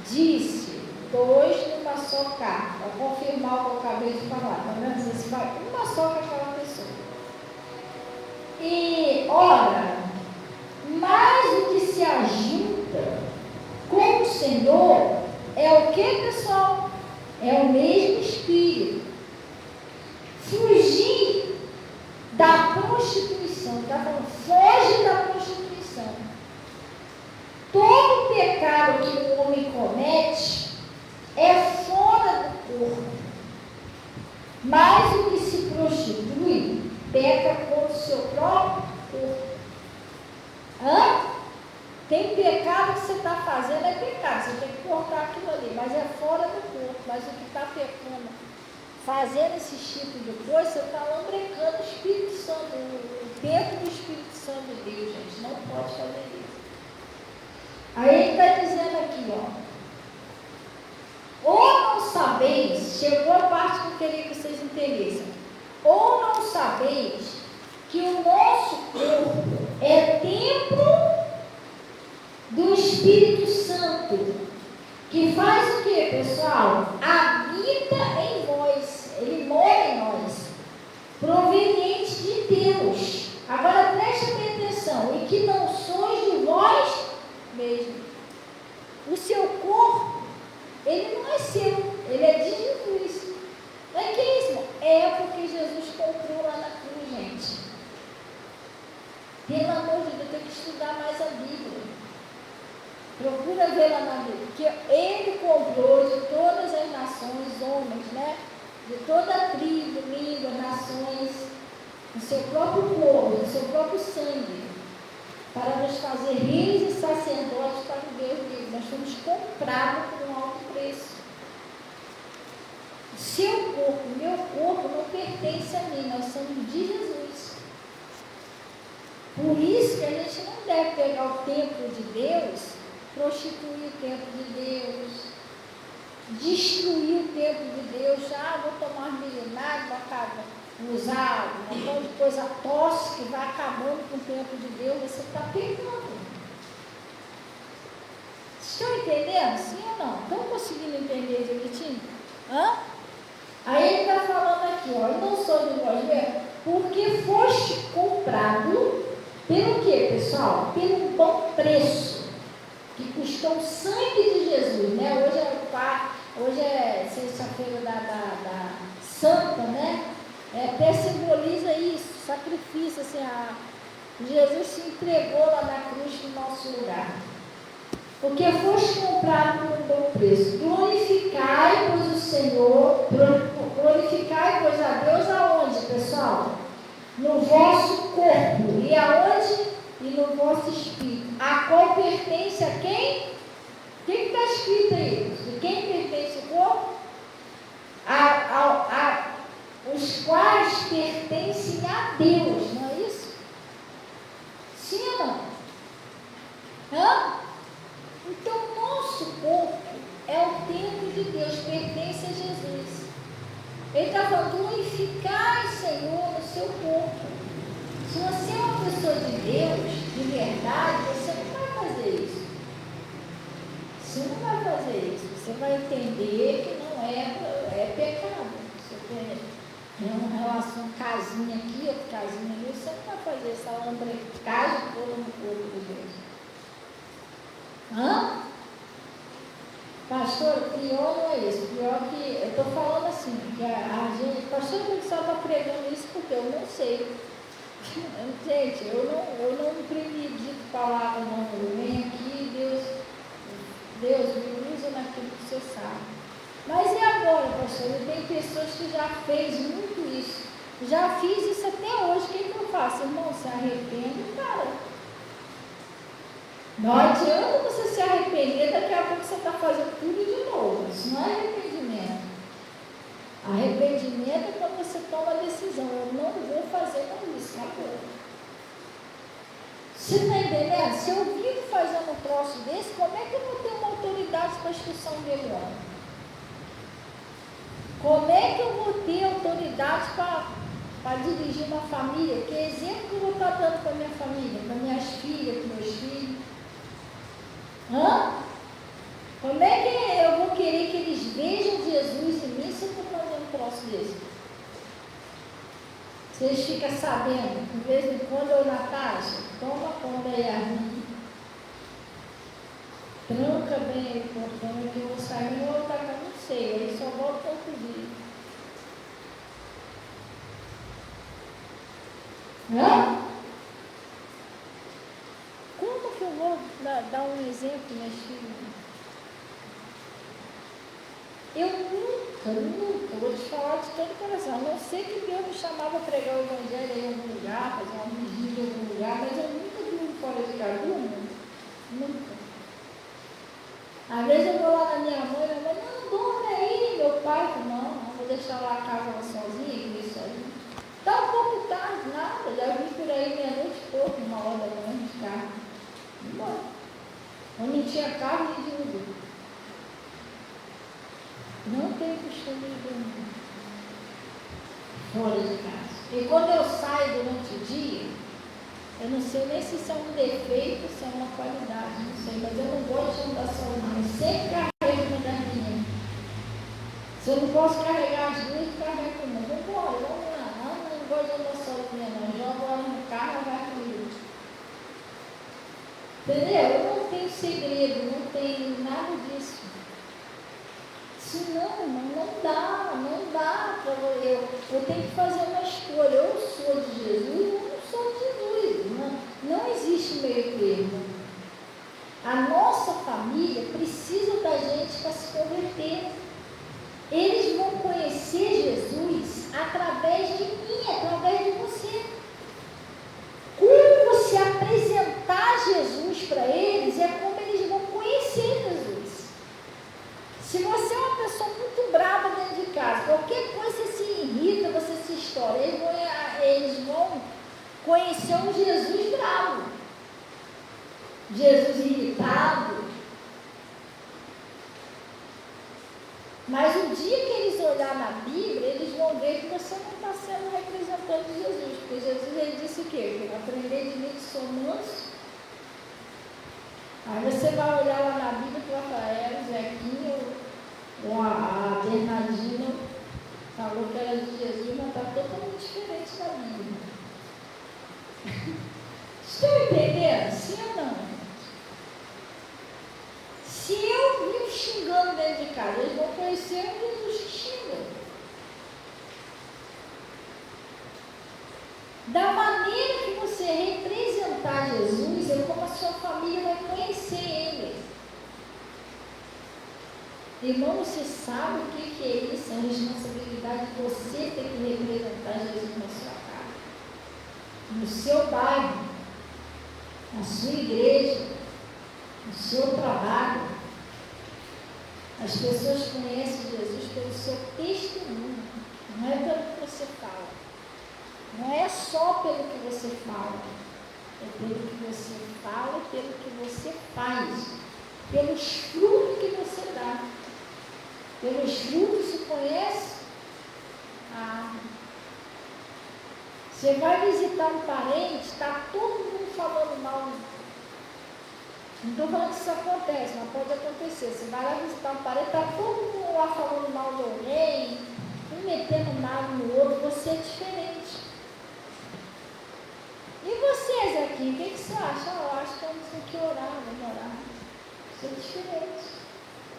Disse, dois numa só carne. Para confirmar o que eu acabei de falar. Tá vendo? Você vai uma só com aquela pessoa. E, ora, mais o que se ajunta com o Senhor é o que, pessoal? É o mesmo Espírito. Fugir da prostituição. Está falando, foge da prostituição. Todo pecado que o homem comete é fora do corpo. Mas o que se prostitui peca contra o seu próprio corpo. Tem pecado que você está fazendo, é pecado. Você tem que cortar aquilo ali, mas é fora do corpo. Mas o que está pecando fazendo esses tipos de coisa, você está lambrecando o Espírito Santo, o tempo do Espírito Santo de Deus, gente. Não pode fazer isso. Aí ele está dizendo aqui, ou não sabeis, chegou a parte que eu queria que vocês entendessem, ou não sabeis que o nosso corpo é templo do Espírito Santo, que faz o que, pessoal? Habita em nós, ele mora em nós, proveniente de Deus. Agora preste atenção, e que não sois de vós mesmo. O seu corpo, ele não é seu, ele é de Jesus. Não é que é isso? É porque Jesus comprou lá na cruz, gente. Pelo amor de Deus, tem que estudar mais a Bíblia. Procura ver lá na Bíblia, que ele comprou de todas as nações, homens, né? De toda a tribo, língua, nações, o seu próprio corpo, o seu próprio sangue, para nos fazer reis e sacerdotes para o Deus vivo. Nós fomos comprados por um alto preço. O seu corpo, o meu corpo não pertence a mim, nós somos de Jesus. Por isso que a gente não deve pegar o templo de Deus, prostituir o templo de Deus, destruir o templo de Deus. Vou tomar milionário, vou usar um monte de coisa tóxica que vai acabando com o templo de Deus. Você está pecando. Vocês estão entendendo? Sim ou não? Estão conseguindo entender direitinho? Aí ele está falando aqui, e não sou de vós mesmo, porque foste comprado pelo quê, pessoal? Pelo bom preço, que custou o sangue de Jesus, né? Hoje é sexta-feira da Santa, né? Até simboliza isso, sacrifício, assim, Jesus se entregou lá na cruz no nosso lugar. Porque foste comprado por um bom preço. Glorificai, pois, o Senhor, glorificai, pois, a Deus aonde, pessoal? No vosso corpo. E aonde? E no vosso espírito. A qual pertence a quem? O que está escrito aí? De quem pertence o corpo? Os quais pertencem a Deus, não é isso? Sim ou não? Então, nosso corpo é o templo de Deus, pertence a Jesus. Ele está falando, glorificai, Senhor, no seu corpo. Se você é uma pessoa de Deus, de verdade, você não vai fazer isso. Você não vai fazer isso. Você vai entender que não é pecado. Você tem uma relação, casinha aqui, outra casinha ali, você não vai fazer essa lambrecagem toda no corpo de Deus. Pastor, o pior não é isso. O pior que eu estou falando assim, que a gente, pastor, ele só está pregando isso porque eu não sei. Gente, eu não premedito palavra, não. Eu venho aqui, Deus me usa naquilo que você sabe. Mas e agora, pastor? Tem pessoas que já fez muito isso. Já fiz isso até hoje. O que eu faço? Irmão, se arrepende, cara. Não adianta você se arrepender, daqui a pouco você está fazendo tudo de novo. Isso não é arrependimento. Arrependimento é quando você toma a decisão. Eu não vou fazer mais isso, acabou. Você está entendendo? Se eu vivo fazendo um troço desse, como é que eu vou ter uma autoridade para expulsar um demônio? Como é que eu vou ter autoridade para dirigir uma família? Que exemplo que eu vou estar dando para minha família, para minhas filhas, para meus filhos? Como é que eu vou querer que eles vejam Jesus em mim se eu estou fazendo um troço desse? Vocês ficam sabendo, de vez em quando eu, Natasha, toma conta aí a mim. Tranca bem o portão que eu vou sair e voltar cá, não sei, aí só volto outro dia. Como que eu vou dar um exemplo, minhas filhas? Eu nunca, vou te falar de todo o coração, a não ser que Deus me chamava a pregar o evangelho em algum lugar, fazer uma vigília em algum lugar, mas eu nunca durmo fora de casa, nunca. Às vezes eu vou lá na minha mãe, não, dorme aí, meu pai, não vou deixar deixar lá a casa lá sozinha, a igreja sozinha. Está um pouco tarde, nada, já vi por aí meia-noite e pouco, 1h da manhã de carro. Embora. Onde não tinha carro nem de Uber. Não tenho costume de dormir fora de casa. E quando eu saio durante o dia, eu não sei nem se isso é um defeito, se é uma qualidade, não sei, mas eu não gosto de andar sozinha. Eu sempre carrego minha garrinha. Se eu não posso carregar as duas, eu carrego uma. Vamos lá. Não gosto de andar sozinha, não. Jogo ela no carro, vai comigo. Entendeu? Eu não tenho segredo, não tenho nada disso. Senão, não dá para eu tenho que fazer uma escolha. Ou sou de Jesus, ou não sou de Jesus. Não existe meio termo. A nossa família precisa da gente para se converter. Eles vão conhecer Jesus através de mim, através de você. Como você apresentar Jesus para eles, é como eles vão conhecer Jesus. Se você é uma pessoa muito brava dentro de casa, qualquer coisa você se irrita, você se estoura, eles vão conhecer um Jesus bravo, Jesus irritado. Mas o dia que eles olharem na Bíblia, eles vão ver que você não está sendo representante de Jesus, porque Jesus ele disse o quê? Aprender de mim que sou manso. Aí você vai olhar lá na Bíblia e vai falar, o Zequinha ou a Bernardina falou que era de Jesus, mas está totalmente diferente da Bíblia. Estão entendendo? Sim ou não? Se eu vivo xingando dentro de casa, eles vão conhecer um Jesus que xinga. Da maneira que você representar Jesus, é como a sua família vai conhecer Ele. Irmão, você sabe o que é isso? É a responsabilidade de você ter que representar Jesus na sua casa, no seu bairro, na sua igreja, no seu trabalho. As pessoas conhecem Jesus pelo seu testemunho, não é pelo que você fala. Não é só pelo que você fala, é pelo que você fala e pelo que você faz, pelos frutos que você dá. Pelos frutos se conhece a árvore. Você vai visitar um parente, está todo mundo falando mal. Não estou falando que isso acontece, mas pode acontecer. Você vai lá visitar um parente, está todo mundo lá falando mal de alguém, um metendo mal no outro, você é diferente. E você, Zequinha, o que você acha? Eu acho que eu não sei o que orar, vamos orar. Você é diferente.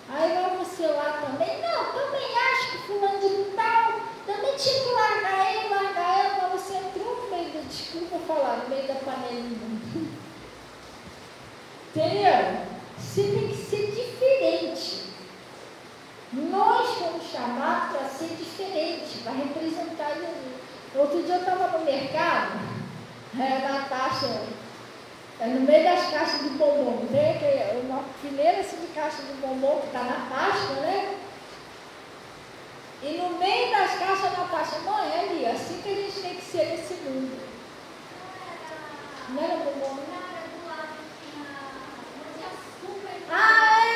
Aí vai você lá também, não, também acho que fulano de tal, também tinha que largar ele, mas você entrou no meio da desculpa falar, no meio da panelinha. Entendeu? Você tem que ser diferente. Nós fomos chamados para ser diferente, para representar Jesus. Outro dia eu estava no mercado, Natasha, no meio das caixas de bombom, tem uma fileira assim de caixa de bombom que está na Páscoa, né? E no meio das caixas da Natasha, mãe, é ali, assim que a gente tem que ser nesse mundo. Não era bombom, não?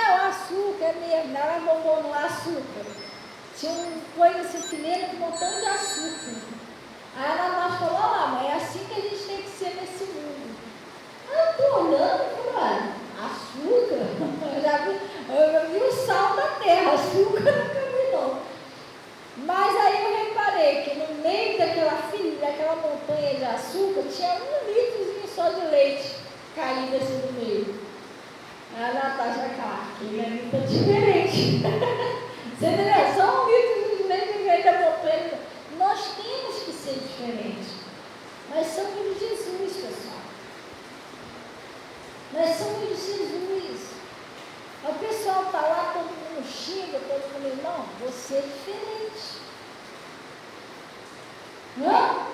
O açúcar, é mesmo, não era bombom, não, açúcar. Tinha uma coisa assim, fileira com um montão de açúcar. Aí a Natasha falou, lá, mãe, é assim que a gente tem que ser nesse mundo. Eu estou olhando e falei, açúcar? Eu vi o sal da terra, açúcar nunca vi não. Mas aí eu reparei que no meio daquela montanha de açúcar tinha 1 litrozinho só de leite caído assim no meio. Aí a Natasha, aquele é muito diferente. Você entendeu? Só 1 litrozinho de leite no meio da montanha. Nós temos que ser diferentes. Nós somos de Jesus, pessoal. Nós somos de Jesus. O pessoal está lá, todo mundo xinga, todo mundo, irmão, você é diferente. Não?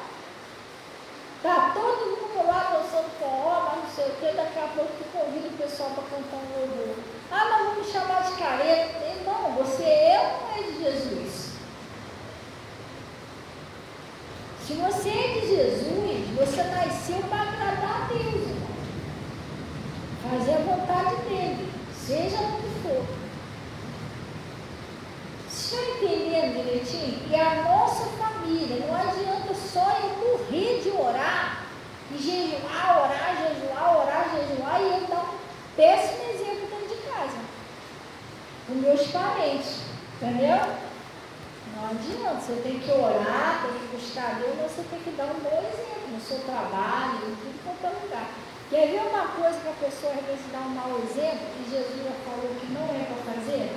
Está todo mundo lá dançando forró, mas não sei o que, daqui a pouco tu convida o pessoal para cantar um louvor. Mas vamos me chamar de careta. Irmão, você é ou não é de Jesus? Está entendendo direitinho? E a nossa família, não adianta só eu morrer de orar e jejuar, orar, jejuar, orar, jejuar, e eu dar um péssimo exemplo dentro de casa, com meus parentes, entendeu? Não adianta, você tem que orar, tem que buscar Deus, mas você tem que dar um bom exemplo no seu trabalho, em tudo quanto é lugar. Quer ver uma coisa que a pessoa às vezes dá um mau exemplo, que Jesus já falou que não é para fazer?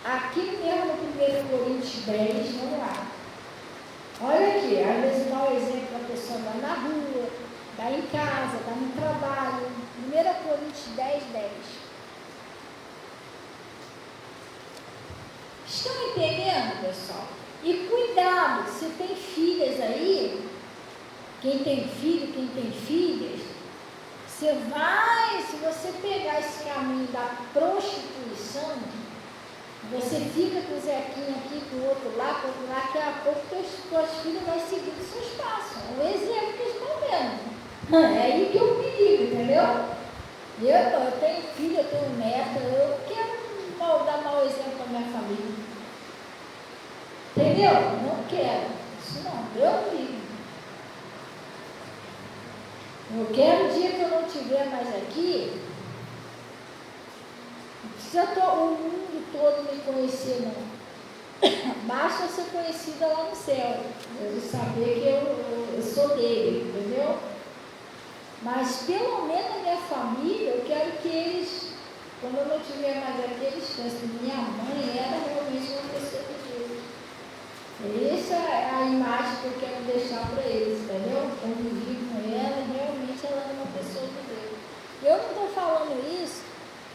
Aqui mesmo no 1 Coríntios 10, vamos lá. Olha aqui, às vezes dá um exemplo da pessoa dar na rua, dar em casa, dar no trabalho. 1 Coríntios 10, 10. Estão entendendo, pessoal? E cuidado, se tem filhas aí, quem tem filho, quem tem filhas, você vai, se você pegar esse caminho da prostituição, você fica com o Zequinha aqui, com o outro lá, daqui a pouco tuas filhas vão seguir os seus passos. É o exemplo que eles estão vendo. É aí que eu perigo, entendeu? Eu tenho filho, eu tenho neta, eu quero dar mau exemplo para minha família. Entendeu? Não quero. Isso não, eu perigo. Eu quero o dia que eu não estiver mais aqui, não precisa o mundo todo me conhecer, não. Basta ser conhecida lá no céu. Eu saber que eu sou dele, entendeu? Mas pelo menos na minha família, eu quero que eles, quando eu não estiver mais aqui, eles pensem que minha mãe era realmente uma pessoa de Deus. Essa é a imagem que eu quero deixar para eles, entendeu? Convivi com ela e realmente ela era uma pessoa de Deus. Eu não estou falando isso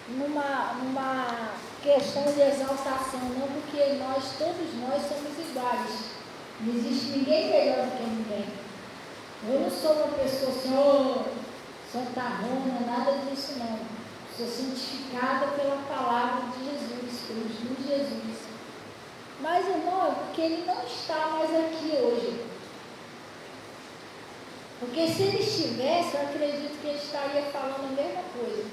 numa questão de exaltação, não, porque todos nós somos iguais. Não existe ninguém melhor do que ninguém. Eu não sou uma pessoa assim, santarrona, nada disso não. Sou santificada pela palavra de Jesus, pelo Jesus de Jesus. Mas, irmão, é porque ele não está mais aqui hoje. Porque se ele estivesse, eu acredito que ele estaria falando a mesma coisa.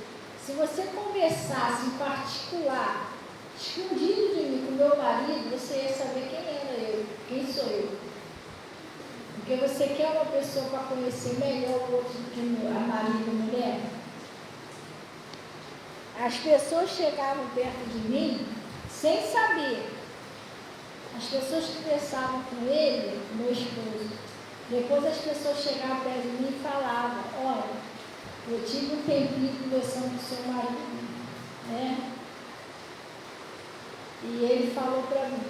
Se você conversasse em particular, escondido de mim com meu marido, você ia saber quem era eu, quem sou eu. Porque você quer uma pessoa para conhecer melhor o outro do que a marido e mulher. As pessoas chegavam perto de mim sem saber. As pessoas conversavam com ele, meu esposo. Depois as pessoas chegavam perto de mim e falavam, olha, eu tive um tempinho conversando com o seu marido, né? E ele falou para mim,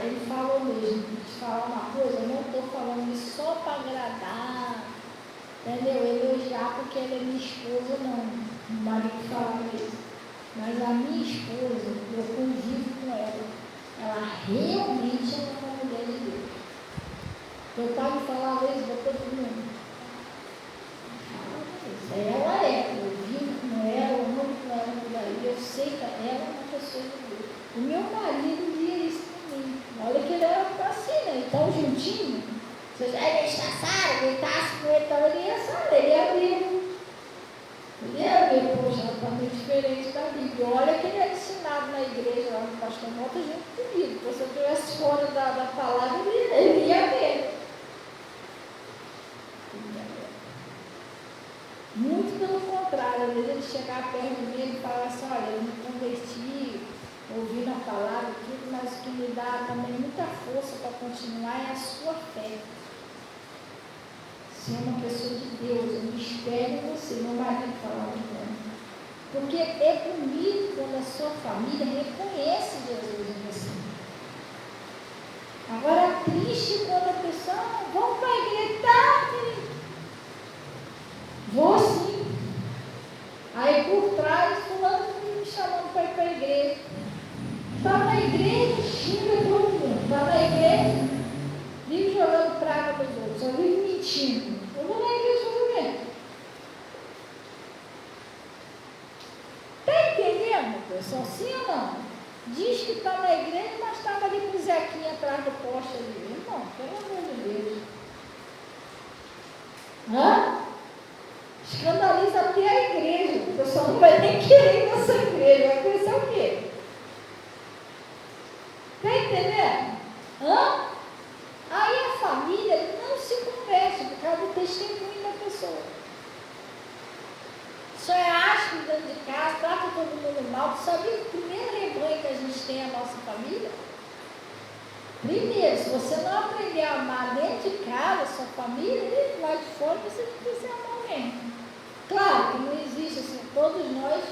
ele falou mesmo, de falar uma coisa, eu não estou falando isso só para agradar, entendeu? Elogiar porque ela é minha esposa, não. O marido falava isso. Mas a minha esposa, eu convivo com ela. Ela realmente é uma mulher de Deus. Meu pai me falava isso para todo mundo. Ela é, eu vivo com ela, eu amo com ela por aí, eu sei que ela é uma pessoa de Deus. O meu marido via isso para mim. Olha que ele era assim, né? Tão juntinho. Se ele estaçaram, gritasse com ele, então ele ia saber, ele ia ver. Ele ia ver, poxa, ela está muito diferente da Bíblia. Olha que ele é ensinado na igreja, lá no pastor Mota, junto comigo. Se eu estivesse fora da palavra, ele ia ver. Muito pelo contrário, às vezes ele chegava perto de mim e falava assim, olha, eu me converti, ouvindo a palavra, tudo, mas o que me dá também muita força para continuar é a sua fé. Ser uma pessoa de Deus, eu me espero em você, meu marido falava então. Porque é bonito quando a sua família reconhece Jesus em você. Agora é triste quando a pessoa, vamos para a igreja, tá, querido? Vou sim. Aí por trás, fulano me chamando para ir para a igreja. Está na igreja, xinga todo mundo. Está na igreja, vive jogando praga nos outros, só vive mentindo. Eu vou na igreja por quê? Está entendendo, pessoal? Sim ou não? Diz que está na igreja, mas estava ali com o Zequinha atrás do poste ali. Irmão, pelo amor de Deus. Hã? Escandaliza até a igreja. O pessoal não vai nem querer ir nessa igreja. Vai pensar o quê? Aí a família não se converte por causa do testemunho da pessoa. Só é áspero dentro de casa, trata todo mundo mal. Sabe o primeiro rebanho que a gente tem é a nossa família? Primeiro, se você não aprender a amar dentro de casa, sua família, lá de fora você precisa amar alguém. Claro que não existe assim, todos nós,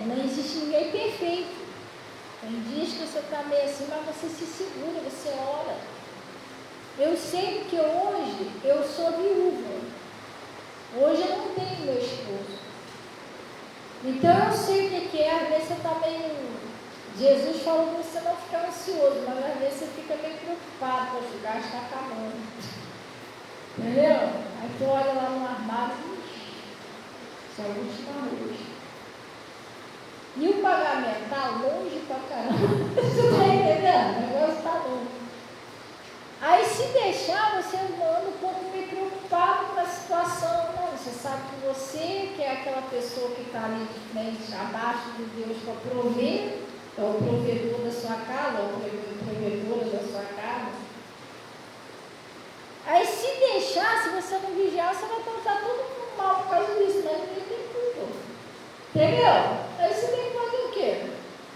não existe ninguém perfeito. Tem dias que você está meio assim, mas você se segura, você ora. Eu sei que hoje eu sou viúva. Hoje eu não tenho meu esposo. Então eu sei o que é, às vezes você está meio... Jesus falou para você não ficar ansioso, mas às vezes você fica meio preocupado, poxa, o gás está acabando. Entendeu? Aí tu olha lá no armário, isso é a última luz. E o pagamento está longe pra caramba. Você está entendendo? O negócio está longe. Aí se deixar, você anda um pouco meio preocupado com a situação. Não, você sabe que você, que é aquela pessoa que está ali de frente, abaixo de Deus para prover, é o provedor da sua casa, é o provedor da sua casa. Aí se deixar, se você não vigiar, você vai tratar todo mundo mal por causa disso, mas ninguém tem culpa. Entendeu? Aí você tem que fazer o quê?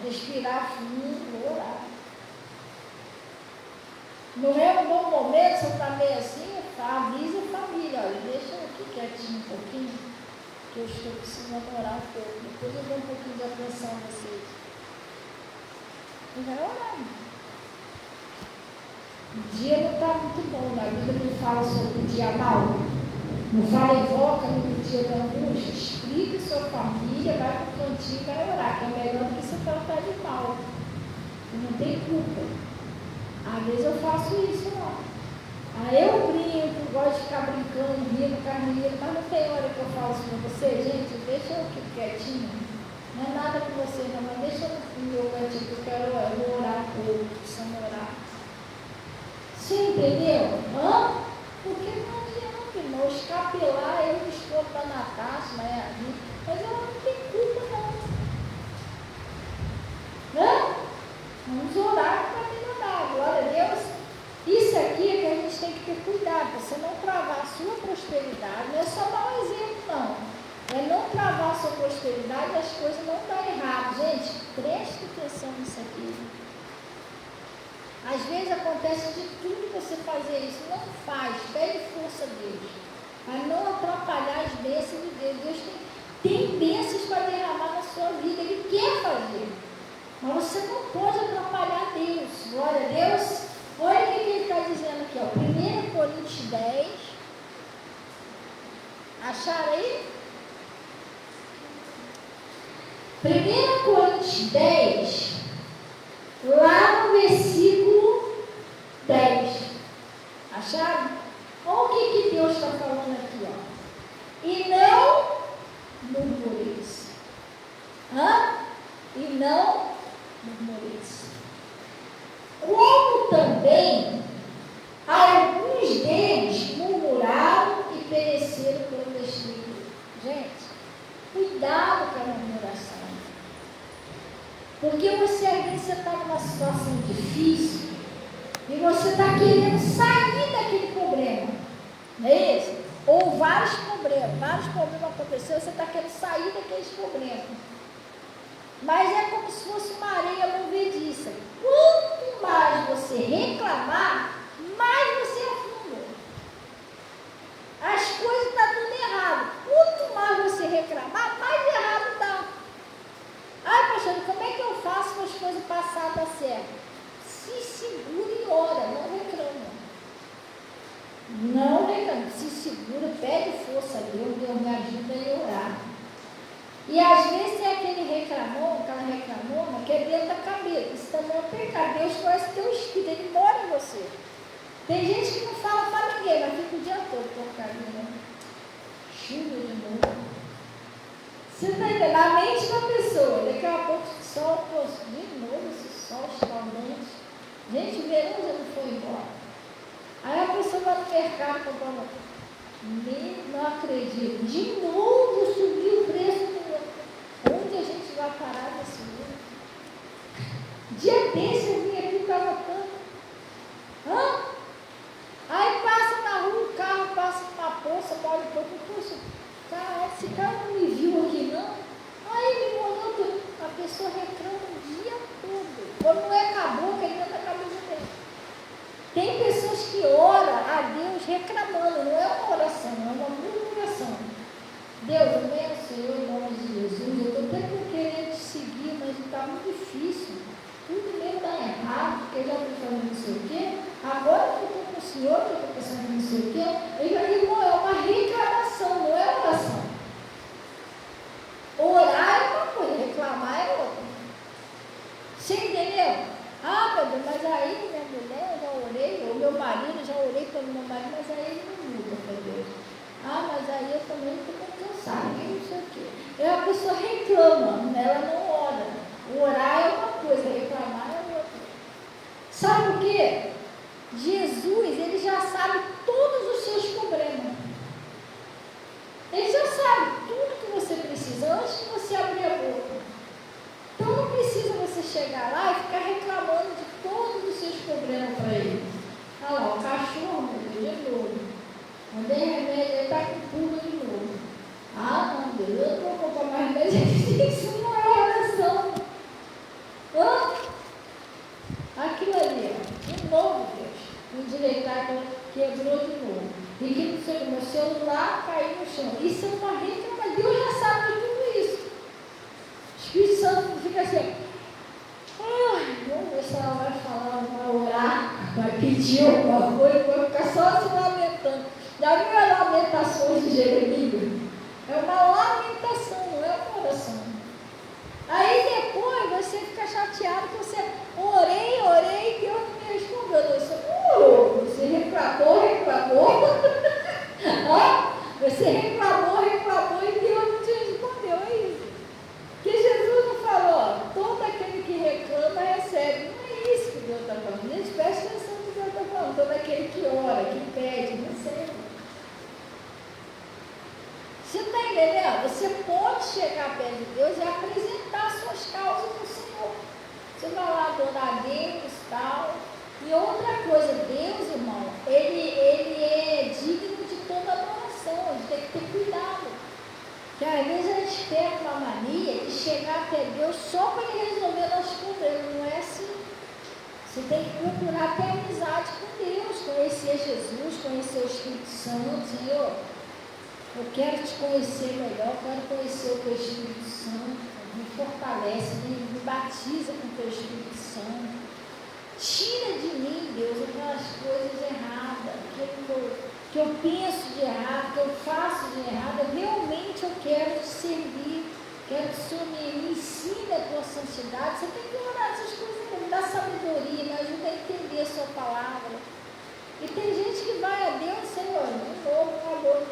Respirar fundo, orar. Não é um bom momento, você está meio assim, avisa a família, olha, deixa eu aqui quietinho um pouquinho, que eu estou precisando orar um pouco, depois eu dou um pouquinho de atenção a vocês. E vai orar. O dia não está muito bom, a Bíblia não fala sobre o dia mau, não fala, evoca no dia da angústia, explica a sua família, vai para o cantinho e vai orar, que é melhor do que você tratar de mal, não tem culpa. Às vezes eu faço isso, não. Aí eu brinco, gosto de ficar brincando, rindo, carneiro, mas não tem hora que eu falo assim para você, gente, deixa eu aqui quietinho, não é nada com você não, mas deixa eu no meu cantinho que eu vou orar um pouco, precisamos orar. Você entendeu? Porque não adianta, irmão, escapelar, eu estou para Natasha, mas ela não tem culpa não. Vamos orar para melhorar, glória a Deus. Isso aqui é que a gente tem que ter cuidado, você não travar a sua prosperidade, não é só dar um exemplo não, é não travar a sua prosperidade e as coisas não darem errado. Gente, preste atenção nisso aqui. Às vezes acontece de tudo você fazer isso, não faz, pede força a Deus, para não atrapalhar as bênçãos de Deus. Deus tem bênçãos para derramar na sua vida, Ele quer fazer. Mas você não pode atrapalhar Deus. Glória a Deus. Olha o que ele está dizendo aqui, ó. 1 Coríntios 10. Acharam aí? 1 Coríntios 10, lá no versículo 10. Acharam? Olha o que Deus está falando aqui, ó. E não murmureis. E não murmureis. Como também alguns deles murmuraram e pereceram pelo Espírito. Gente, cuidado com a murmuração. Porque você, às vezes, você está numa situação difícil e você está querendo sair daquele problema. Não é isso? Ou vários problemas aconteceram, você está querendo sair daqueles problemas. Mas é como se fosse uma areia movediça. Quanto mais você reclamar, mais você afunda. As coisas estão tudo errado. Quanto mais você reclamar, mais errado está. Ai, pastor, como é que eu faço para as coisas passarem a dar certo? Se segura e ora, não reclama. Não reclama, se segura, pede força a Deus, Deus me ajuda a orar. E às vezes é aquela reclamona que é dentro da cabeça. Isso também é um pecado. Deus conhece o teu espírito, Ele mora em você. Tem gente que não fala para ninguém, mas fica o dia todo porcaria. Chuva de novo. Você está entendendo? A mente da pessoa, daqui a pouco o sol, de novo esse sol escaldante. Gente, o verão já não foi embora. Aí a pessoa vai no mercado comprando. Não acredito. De novo subiu o preço. Onde a gente vai parar nesse mundo? Dia desse eu vim aqui, estava tanto Quando não é com a boca, é dentro da cabeça dele. Tem pessoas que oram a Deus reclamando, não é uma oração, é uma murmuração. Deus, amém, Senhor, em nome de Jesus. Eu estou até querendo te seguir, mas está muito difícil. Tudo mesmo está errado, porque eu já estou falando não sei o quê. Agora que eu estou com o Senhor, que eu estou pensando não sei o quê. Irmão, é uma reclamação, não é oração. Orar é uma coisa, reclamar é outra. Você entendeu? Ah, meu Deus, mas aí minha mulher, eu já orei, ou meu marido, já orei pelo meu marido, mas aí ele não muda para Deus. Ah, mas aí eu também estou cansada, não sei o quê. A pessoa reclama, ela não ora. Orar é uma coisa, reclamar é outra. Sabe por quê? Jesus, ele já sabe todos os seus problemas. Ele já sabe tudo que você precisa antes de você abrir a boca. Então não precisa você chegar lá e ficar reclamando de todos os seus problemas para ele. Olha lá, o cachorro, meu Deus, de novo. Mandei remédio, ele está com pulga de novo. Ah, não, Deus, eu não vou comprar mais remédio. Isso não é oração. Aquilo ali, ó, de novo, Deus. Endireitar, quebrou de novo. E que não sei, meu celular caiu no chão. Isso é uma reclamação. Deus já sabe de tudo isso. O Espírito Santo fica assim, vamos ver se ela vai falar, vai orar, vai pedir alguma coisa, vai ficar só se lamentando. Já viu as lamentações de Jeremias? É uma lamentação, não é uma oração. Aí depois você fica chateado que você orei, Deus não me respondeu. Você reclamou. Você reclamou e Deus não te respondeu. É isso. Que Jesus não falou, todo aquele que reclama recebe. Não é isso que Deus está falando. Gente, presta atenção no que Deus está falando. Todo aquele que ora, que pede, recebe. Você está entendendo? Você pode chegar perto de Deus e apresentar suas causas para o Senhor. Você vai lá adorar a Deus e tal. E outra coisa, Deus, irmão, ele é digno de toda adoração. A gente tem que ter cuidado. Porque às vezes a gente pega uma mania de chegar até Deus só para Ele resolver nossos problemas. Não é assim. Você tem que procurar ter amizade com Deus, conhecer Jesus, conhecer o Espírito Santo. Senhor, eu quero te conhecer melhor, quero conhecer o teu Espírito Santo. Me fortalece, me batiza com o teu Espírito Santo. Tira de mim, Deus, aquelas coisas erradas, que eu penso de errado, que eu faço de errado. Realmente eu quero te servir, quero que o Senhor me ensine a tua santidade. Você tem que orar essas coisas, me dá sabedoria, me ajuda a entender a sua palavra. E tem gente que vai a Deus, Senhor, de novo, acabou.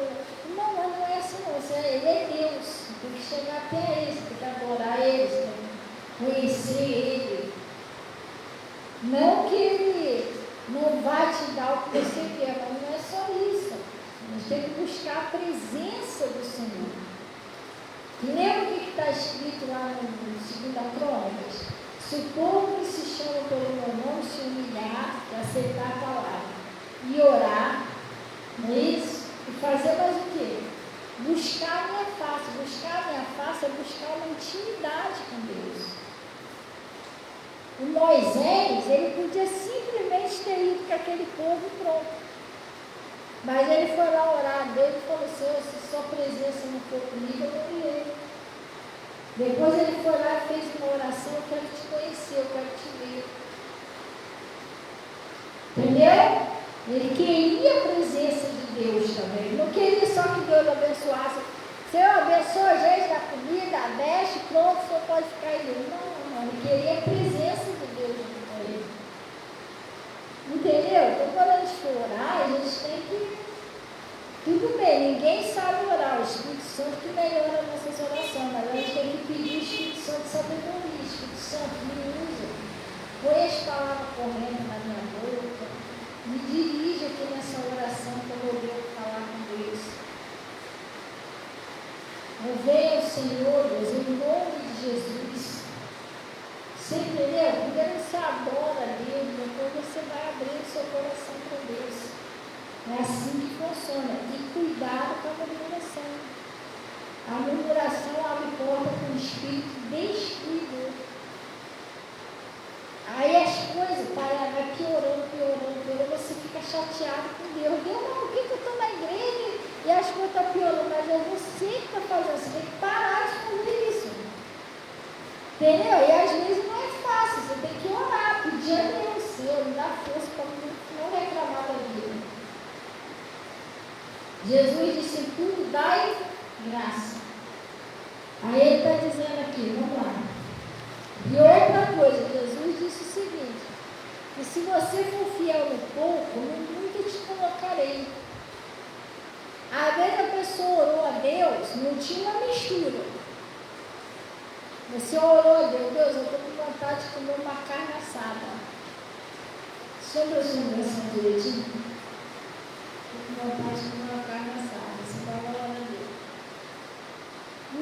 Não, mas não é assim não. Ele é Deus. Tem que chegar até Ele, tem que adorar Ele, tem que conhecer Ele. Não que Ele não vai te dar o que você quer, mas não é só isso. A gente tem que buscar a presença do Senhor. E lembra o que está escrito lá no 2 Crônicas? Se o povo que se chama pelo meu nome se humilhar e aceitar a palavra e orar, não é isso? E fazer mais o quê? Buscar a minha face. Buscar a minha face é buscar uma intimidade com Deus. O Moisés, ele podia simplesmente ter ido com aquele povo e pronto. Mas ele foi lá orar a Deus e falou, Senhor, se sua presença não for comigo, eu não irei. Depois ele foi lá e fez uma oração, eu quero te conhecer, eu quero te ver. Entendeu? Ele queria a presença de Deus também. Ele não queria só que Deus abençoasse. Senhor, abençoa a gente da comida, deixe, pronto, o senhor pode ficar aí. Não, ele queria a presença de Deus com ele. Entendeu? Então, quando a gente for orar, a gente tem que... Tudo bem, ninguém sabe orar. O Espírito Santo que melhora nossas orações, mas a gente tem que pedir o Espírito Santo sabedoria. O Espírito Santo me usa. Põe as palavras correndo na minha boca. Me dirige aqui nessa oração quando eu devo falar com Deus. Eu venho ao Senhor, Deus, em nome de Jesus. Você entendeu? Primeiro você adora a Deus, depois você vai abrir o seu coração para Deus. É assim que funciona. E cuidado com a murmuração. A murmuração abre porta para um espírito destruidor. chateado com Deus. Deus, mas por que eu estou na igreja e as coisas estão piorando? Mas é você que está fazendo, você tem que parar de fazer isso. Entendeu? E às vezes não é fácil, você tem que orar, pedir a Deus, Senhor, me dá força para não reclamar da vida. Jesus disse, tudo dai graça. Aí ele está dizendo aqui, vamos lá. E outra coisa, Jesus disse o seguinte, que se você for fiel no pouco, no muito te colocarei. Às vezes a pessoa orou a Deus, não tinha uma mistura. Você orou a Deus, Deus, eu estou com vontade de comer uma carne assada. Sobre a sua oração direitinho, estou com vontade de comer uma carne assada. Você vai orar a Deus.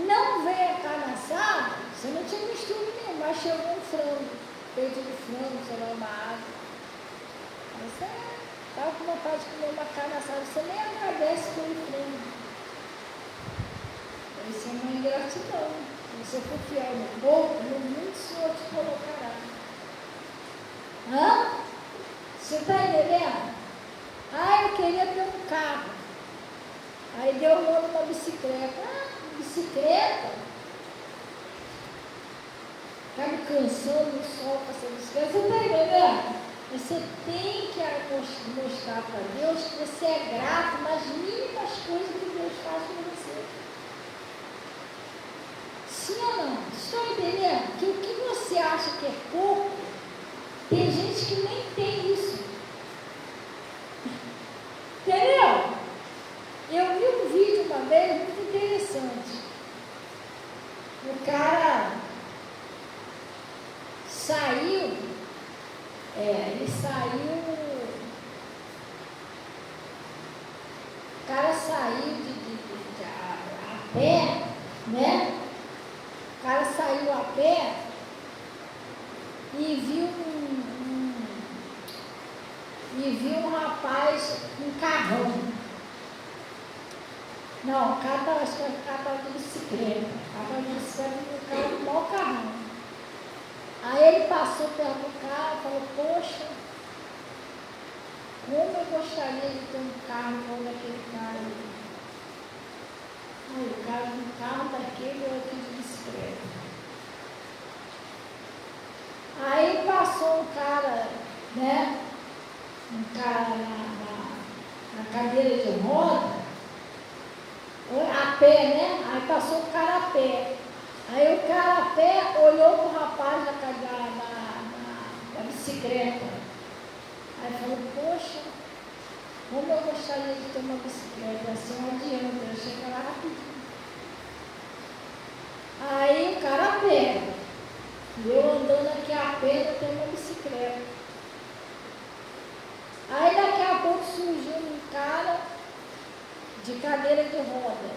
Não veio a carne assada, você não tinha mistura nenhuma, mas chegou um frango, peito de frango, sei lá, uma água. Aí você estava com vontade de comer uma carne assada, você nem agradece pelo frango. Isso é uma ingratidão. Se você for fiel no pouco, no muito o Senhor te colocará. Hã? Você está entendendo? Ah, eu queria ter um carro. Aí Deus manda uma bicicleta. Ah, bicicleta? Está me cansando no sol com essa bicicleta. Você está entendendo? Você tem que mostrar para Deus que você é grato nas mínimas coisas que Deus faz com você. Sim ou não? Estão entendendo? Que o que você acha que é pouco, tem gente que nem tem isso. Entendeu? Eu vi um vídeo uma vez muito interessante. O cara saiu, o cara saiu a pé, né? O cara saiu a pé e viu um rapaz com um carrão. Não, o cara estava de bicicleta. Estava de bicicleta e o cara com o maior carrão. Aí ele passou perto do carro e falou, poxa, como eu gostaria de ter um carro igual daquele cara ali. Aí o cara de um carro daquele e outro de bicicleta. Aí passou um cara, né? Um cara na cadeira de roda, a pé, né? Aí passou o cara a pé. Aí o cara a pé olhou para o rapaz da bicicleta. Aí falou, poxa, como eu gostaria de ter uma bicicleta, assim não adianta, eu chego lá rapidinho. Aí o cara a pé, eu andando aqui a pé, eu tenho uma bicicleta. Aí daqui a pouco surgiu um cara de cadeira de roda.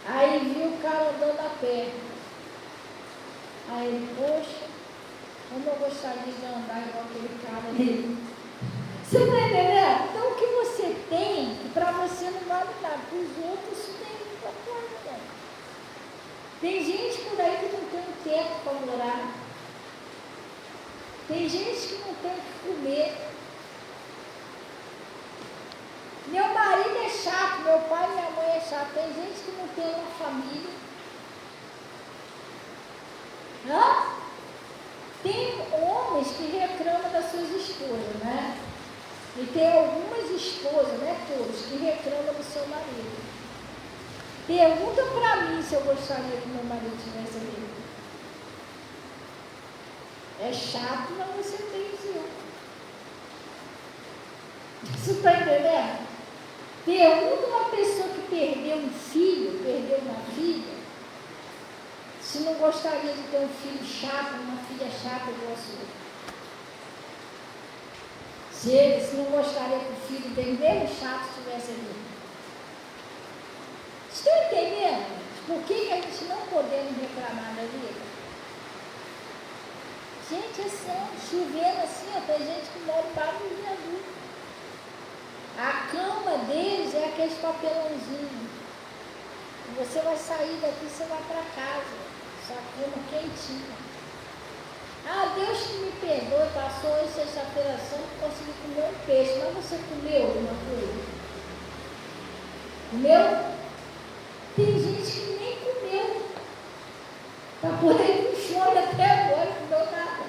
Aí viu o cara andando a pé. Aí, poxa, como eu gostaria de andar igual aquele cara ali. Você está entendendo? Então o que você tem, que para você não vale nada, para os outros isso tem muita coisa, né? Tem gente por aí que não tem um teto para morar. Tem gente que não tem o que comer. Meu marido é chato, meu pai e minha mãe é chato. Tem gente que não tem uma família. Hã? Tem homens que reclamam das suas esposas, né? E tem algumas esposas, né, todos, que reclamam do seu marido. Pergunta para mim se eu gostaria que meu marido tivesse ali. É chato, mas você tem o seu. Você está entendendo? Pergunta uma pessoa que perdeu um filho, perdeu uma filha, se não gostaria de ter um filho chato, uma filha chata igual a sua. Se não gostaria que o filho dele, mesmo chato, estivesse ali. Estão entendendo? Por que a gente não podemos reclamar da vida? Gente, assim, chovendo assim, ó, tem gente que mora embaixo do viaduto. A cama deles é aqueles papelãozinhos. Você vai sair daqui, você vai para casa. Sua cama quentinha. Ah, Deus que me perdoe, passou hoje sexta-feira santa, consegui comer um peixe, mas você comeu alguma coisa? Comeu? Tem gente que nem comeu. Está por aí com fome até agora, não comeu nada.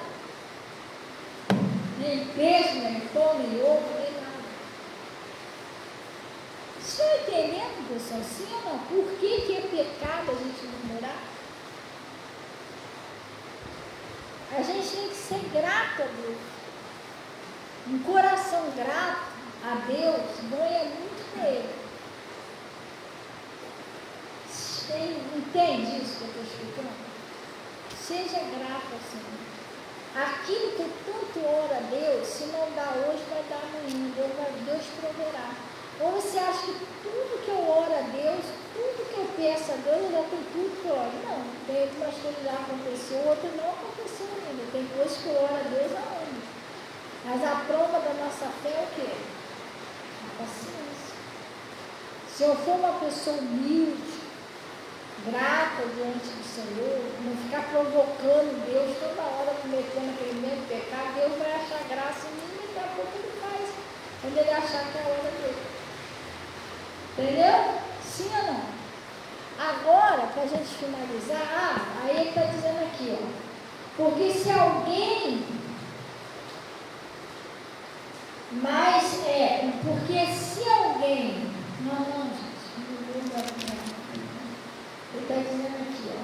Nem peixe, nem pão, nem ovo, nem nada. Vocês estão entendendo, pessoal? Sim ou não? Por que é pecado a gente murmurar? A gente tem que ser grato a Deus. Um coração grato a Deus ganha muito nele. Entende isso que eu estou explicando? Seja grato ao Senhor. Aquilo que eu tanto oro a Deus, se não dá hoje, vai dar amanhã. Deus proverá. Ou você acha que tudo que eu oro a Deus, tudo que eu peço a Deus, eu já tenho tudo que eu oro? Não, tem algumas coisas que já aconteceu, outras não aconteceu ainda. Tem coisas que eu oro a Deus ainda. Mas a prova da nossa fé é o quê? A paciência. Se eu for uma pessoa humilde, grata diante do Senhor, não ficar provocando Deus toda hora, cometendo aquele mesmo pecado, Deus vai achar graça em mim e daqui a pouco ele faz, quando ele achar que é a hora dele. Entendeu? Sim ou não? Agora, para a gente finalizar, aí ele está dizendo aqui, ó, porque se alguém, porque se alguém, ele está dizendo aqui, ó,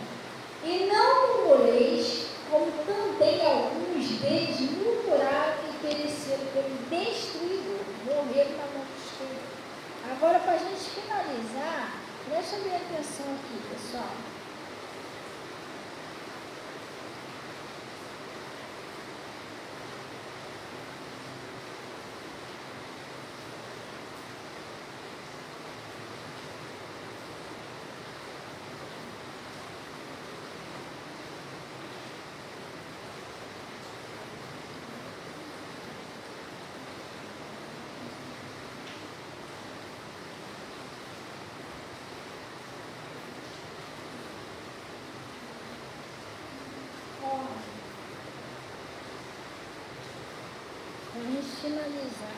e não murmureis, como também alguns deles murmuraram e pereceram pelo destruidor, morreram na mão do destruidor. Agora, para a gente finalizar, presta bem atenção aqui, pessoal. Vamos finalizar.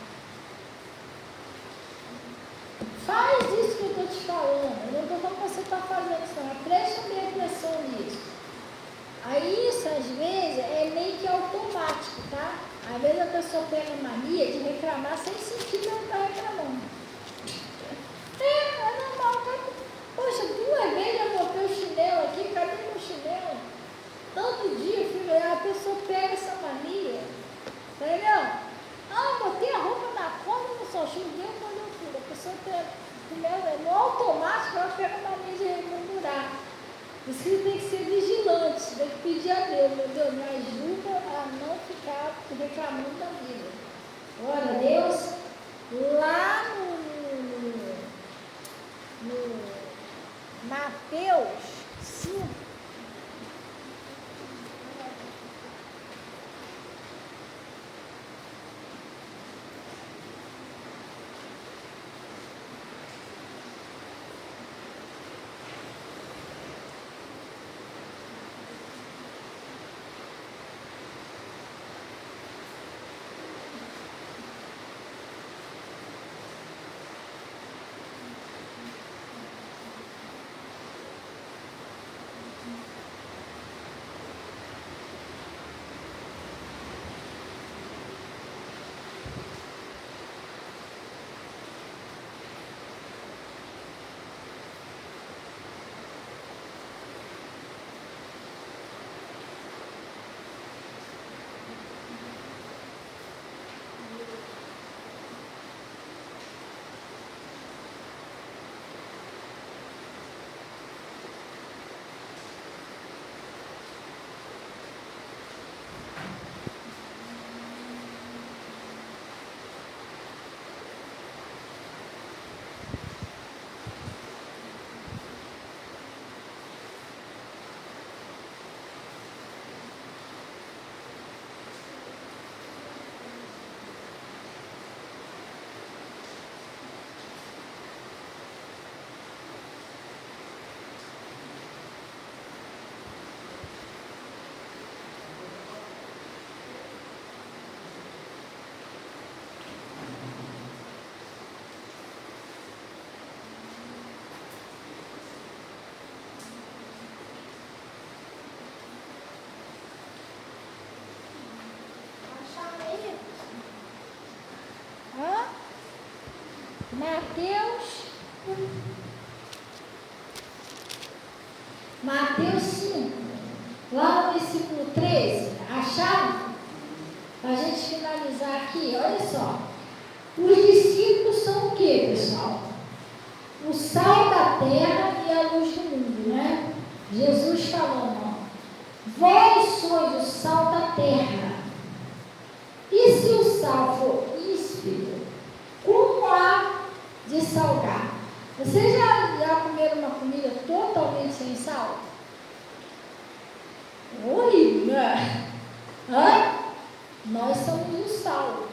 Faz isso que eu estou te falando. Eu não estou falando que você está fazendo isso, não. Presta bem atenção nisso. Aí isso, às vezes, é meio que automático, tá? Às vezes a pessoa pega mania de reclamar sem sentir que ela está reclamando. É normal, tá? Poxa, 2 vezes eu botei o chinelo aqui, cadê meu chinelo? Todo dia, filho, a pessoa pega essa mania. Entendeu? Botei a roupa na cama, no sol, choveu, molhou tudo. A pessoa no automático, ela pega a mania de murmurar. Por isso que tem que ser vigilante, tem que pedir a Deus, meu Deus, me ajuda a não ficar reclamando da vida. Glória a Deus. Lá no Mateus 5, Mateus 5, lá no versículo 13, acharam? Para a gente finalizar aqui, olha só. Os discípulos são o que, pessoal? O sal da terra e a luz do mundo, né? Jesus falando, ó, vós sois o sal da terra. E se o sal for íspido, como há de salgar? Vocês já comeram uma comida totalmente sem sal? Horrível, né? Nós somos o sal.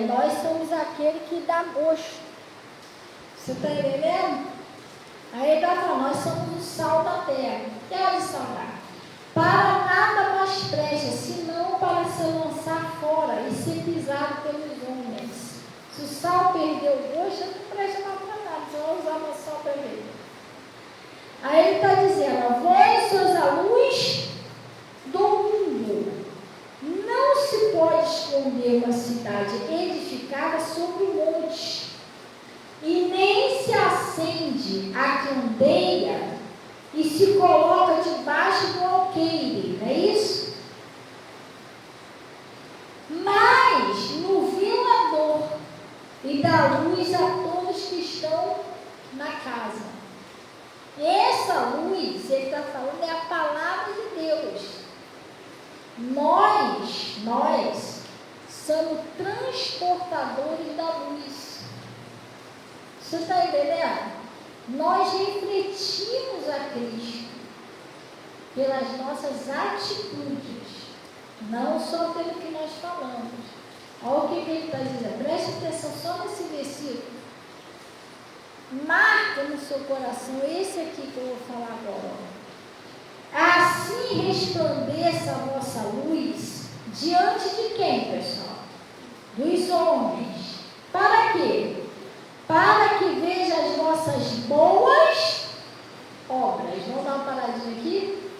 Nós somos aquele que dá gosto. Você está entendendo? Aí ele está falando, nós somos o sal da terra. Que é de salgar? Para nada mais presta, senão para se lançar fora e ser pisado pelos homens. Se o sal perder o gosto, não presta mais para nada, você vai usar mais sal para ele. Aí ele está dizendo, vós sois a luz do mundo. Não se pode esconder uma cidade edificada sobre o monte, e nem se acende a candeia e se coloca debaixo do alqueire, não é isso? Mas no velador, e dá luz a todos que estão na casa. Essa luz, ele está falando, é a palavra de Deus. Nós somos transportadores da luz. Você está entendendo? Nós refletimos a Cristo pelas nossas atitudes, não só pelo que nós falamos. Olha o que ele está dizendo, preste atenção só nesse versículo. Marca no seu coração esse aqui que eu vou falar agora. Assim resplandeça a vossa luz diante de quem, pessoal? Dos homens. Para quê? Para que veja as vossas boas obras. Vamos dar uma paradinha aqui?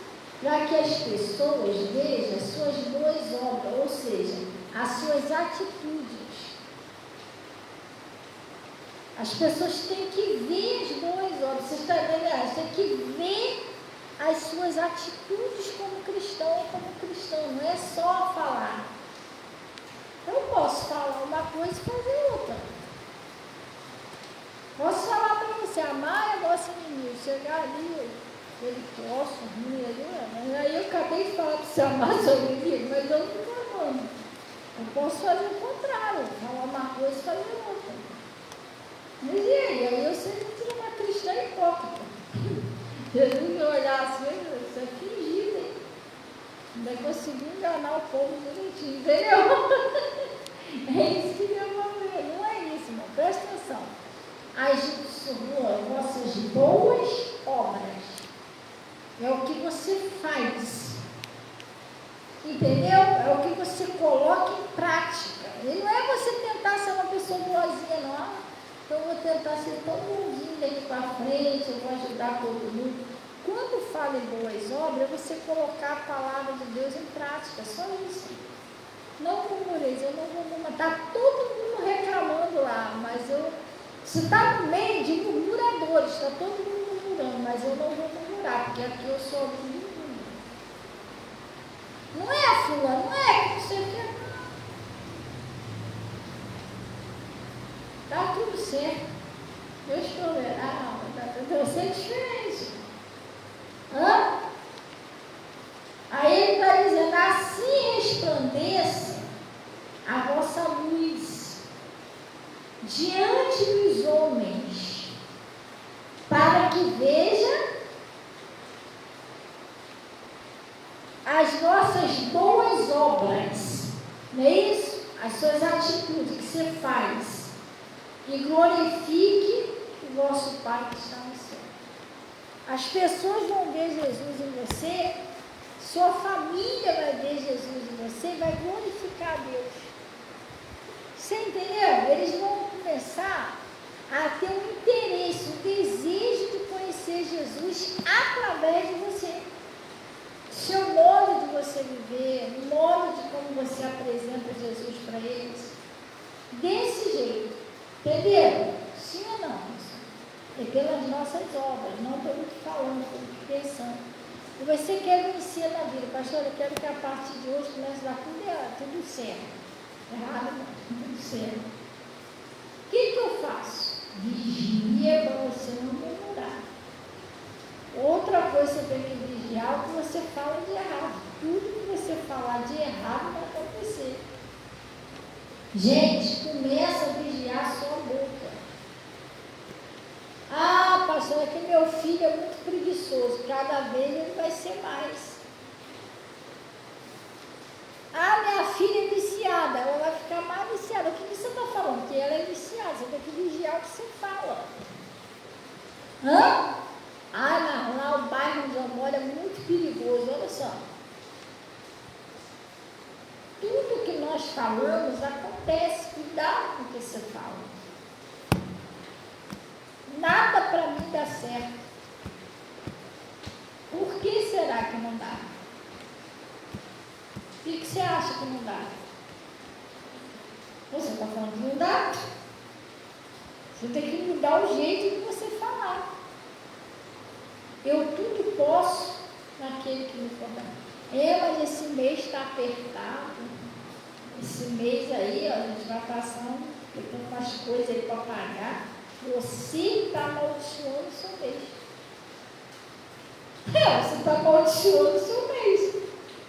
Para que as pessoas vejam as suas boas obras, ou seja, as suas atitudes. As pessoas têm que ver as boas obras. Vocês estão entendendo? Tem que ver as suas atitudes como cristão, não é só falar. Eu posso falar uma coisa e fazer outra. Posso falar para você, amar é nosso inimigo, chegar ali, ele posso, ruim ali, aí eu acabei de falar para você amar seu inimigo, mas eu não estou amando. Eu posso fazer o contrário, falar uma coisa e fazer outra. Mas e aí? Aí eu sempre fui uma cristã hipócrita. Jesus me olhar assim, você é fingido, hein? Ainda consegui enganar o povo direitinho, entendeu? É isso que Deus vai ver, não é isso, irmão, presta atenção. As vossas boas obras é o que você faz, entendeu? É o que você coloca em prática. E não é você tentar ser uma pessoa boazinha, não. Então eu vou tentar ser todo mundinho daqui para frente, eu vou ajudar todo mundo. Quando fala em boas obras, é você colocar a palavra de Deus em prática, só isso. Não murmureis, eu não vou murmurar. Está todo mundo reclamando lá, mas se está no meio de murmuradores, está todo mundo murmurando, mas eu não vou murmurar, porque aqui eu sou a murmura. Não é a sua, não é que você quer. Está tudo certo. Deus proverá, vai ser diferente. Aí ele está dizendo, assim resplandeça a vossa luz diante dos homens, para que veja as nossas boas obras, não é isso? As suas atitudes que você faz, e glorifique o vosso Pai que está no céu. As pessoas vão ver Jesus em você, sua família vai ver Jesus em você e vai glorificar a Deus. Você entendeu? Eles vão começar a ter um interesse, um desejo de conhecer Jesus através de você. Seu modo de você viver, o modo de como você apresenta Jesus para eles. Desse jeito. Entenderam? Sim ou não? É pelas nossas obras, não pelo que falamos, pelo que pensamos. E você quer vencer na vida, pastor, eu quero que a partir de hoje comece a dar tudo certo. Errado não, tudo certo. O que eu faço? Vigia para você não murmurar. Outra coisa que você tem que vigiar é o que você fala de errado. Tudo que você falar de errado vai acontecer. Gente, começa a vigiar a sua boca. Ah, pastor, é que meu filho é muito preguiçoso. Cada vez ele vai ser mais. Ah, minha filha é viciada. Ela vai ficar mais viciada. O que você está falando? Que ela é viciada. Você tem que vigiar o que você fala. Hã? Ah, não. Lá o bairro onde eu moro é muito perigoso. Olha só. Tudo que nós falamos acontece. Cuidado com o que você fala. Nada para mim dá certo. Por que será que não dá? O que você acha que não dá? Você está falando que não dá? Você tem que mudar o jeito de você falar. Eu tudo posso naquele que me fortalece. Mas esse mês está apertado. Esse mês aí, ó, a gente vai passando, eu tenho umas coisas aí para pagar. Você está amaldiçoando o seu mês. Você está amaldiçoando o seu mês.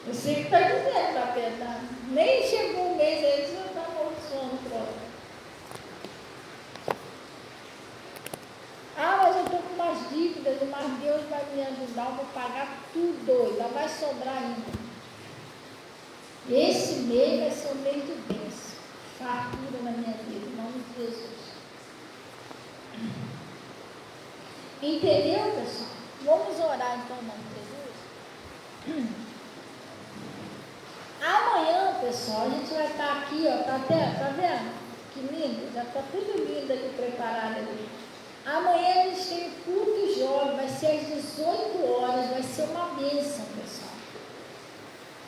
Você que está dizendo que está apertado. Nem chegou o mês aí, você já está amaldiçoando o próximo. Ah, mas eu estou com umas dívidas, mas Deus vai me ajudar, eu vou pagar tudo, ainda vai sobrar ainda. Esse mês vai ser um mês de bênção, fartura na minha vida, em nome de Jesus. Entendeu, pessoal? Vamos orar então, em nome de Jesus? Amanhã, pessoal, a gente vai estar aqui, ó, tá vendo? Que lindo, já está tudo lindo aqui preparado ali. Amanhã a gente tem culto jovem, vai ser às 18 horas, vai ser uma bênção, pessoal.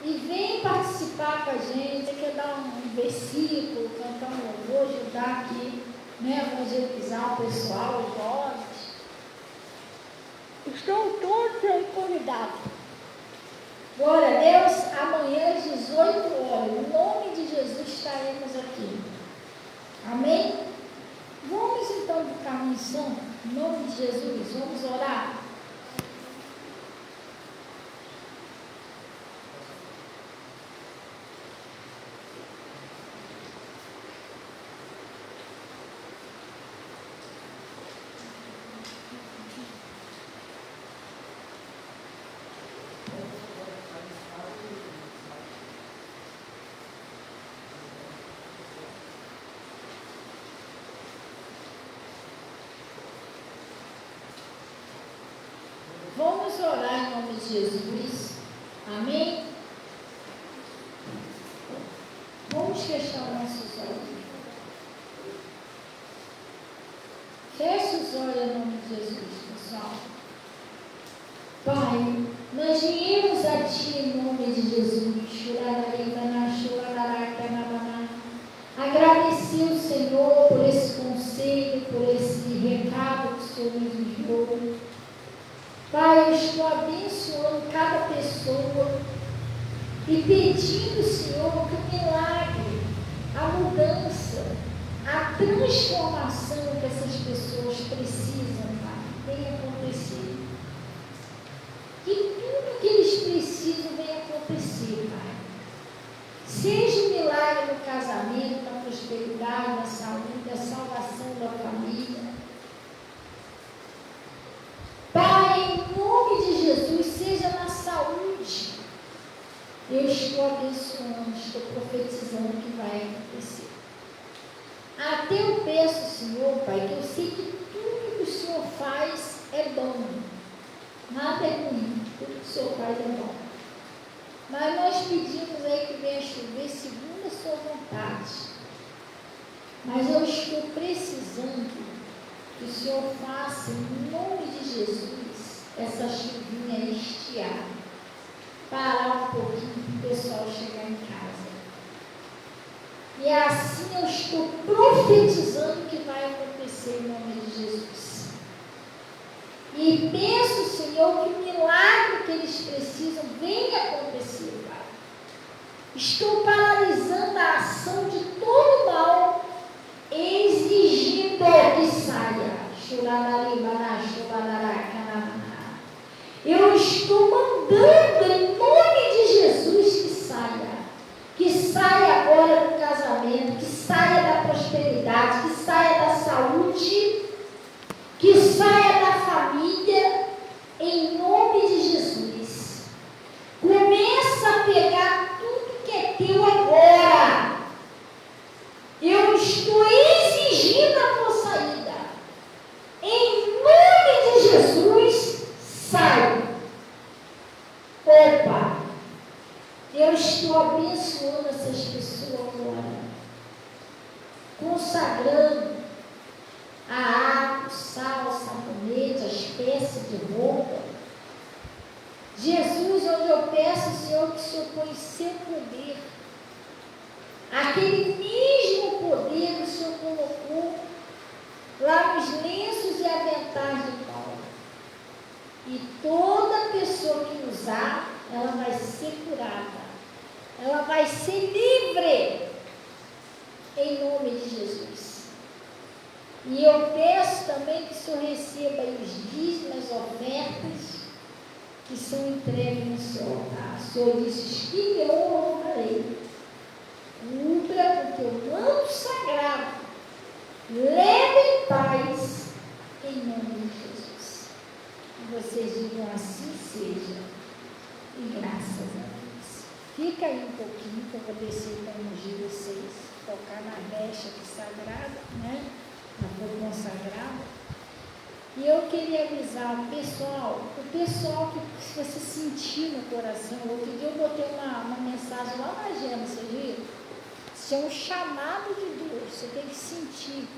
E vem participar com a gente, quer dar um versículo, cantar um louvor, ajudar aqui, né, evangelizar o pessoal, os jovens. Estão todos aí convidados. Glória a Deus, amanhã às 18 horas, em nome de Jesus estaremos aqui. Amém? Vamos então buscar missão, em nome de Jesus, vamos orar. Vamos orar em nome de Jesus. Amém? Vamos fechar os nossos olhos. Feche os olhos em nome de Jesus, pessoal. Pai, nós viemos a Ti em nome de Jesus. Agradecer o Senhor por esse conselho, por esse recado que o Senhor nos enviou. Pai, eu estou abençoando cada pessoa e pedindo, Senhor, que o milagre, a mudança, a transformação que essas pessoas precisam, Pai, venha acontecer. Que tudo que eles precisam venha acontecer, Pai. Seja um milagre no casamento, na prosperidade, na saúde, na salvação da família. Pai, em nome de Jesus, seja na saúde. Eu estou abençoando, estou profetizando que vai acontecer. Até eu peço, Senhor, Pai, que eu sei que tudo que o Senhor faz é bom. Nada é ruim, tudo que o Senhor faz é bom. Mas nós pedimos aí que venha chover segundo a sua vontade. Mas eu estou precisando que o Senhor faça, em nome de Jesus, essa chuvinha estiar. Parar um pouquinho para o pessoal chegar em casa. E assim eu estou profetizando que vai acontecer em nome de Jesus. E peço, Senhor, que o milagre que eles precisam venha acontecer, Pai. Estou paralisando a ação de todo mal, exigindo que saia. Eu estou mandando em nome de Jesus que saia agora do casamento, que saia da prosperidade, que saia da saúde, que saia da família, em nome de Jesus. Começa a pegar tudo que é teu agora. Eu estou exigindo a tua saída. Em nome de Jesus, sai. Opa! Eu estou abençoando essas pessoas agora, consagrando a água, o sal, o sabonete, as peças de roupa. Jesus, onde eu peço, Senhor, que o Senhor põe seu poder, aquele mesmo poder que o Senhor colocou lá nos lenços e aventais de Paulo. E toda pessoa que usar, ela vai ser curada. Ela vai ser livre. Em nome de Jesus. E eu peço também que o Senhor receba aí os dízimos, as ofertas que são entregues no seu altar. O Senhor disse que eu honrarei. Cubra com teu manto sagrado. Leve em paz, em nome de Jesus. E vocês digam assim seja. E graças a Deus. Fica aí um pouquinho, que eu vou descer para ungir vocês, tocar na mecha aqui sagrada, né? Na cor consagrada. E eu queria avisar o pessoal que se você sentir no coração, outro dia eu botei uma mensagem lá na agenda, você viu? Isso é um chamado de Deus, você tem que sentir.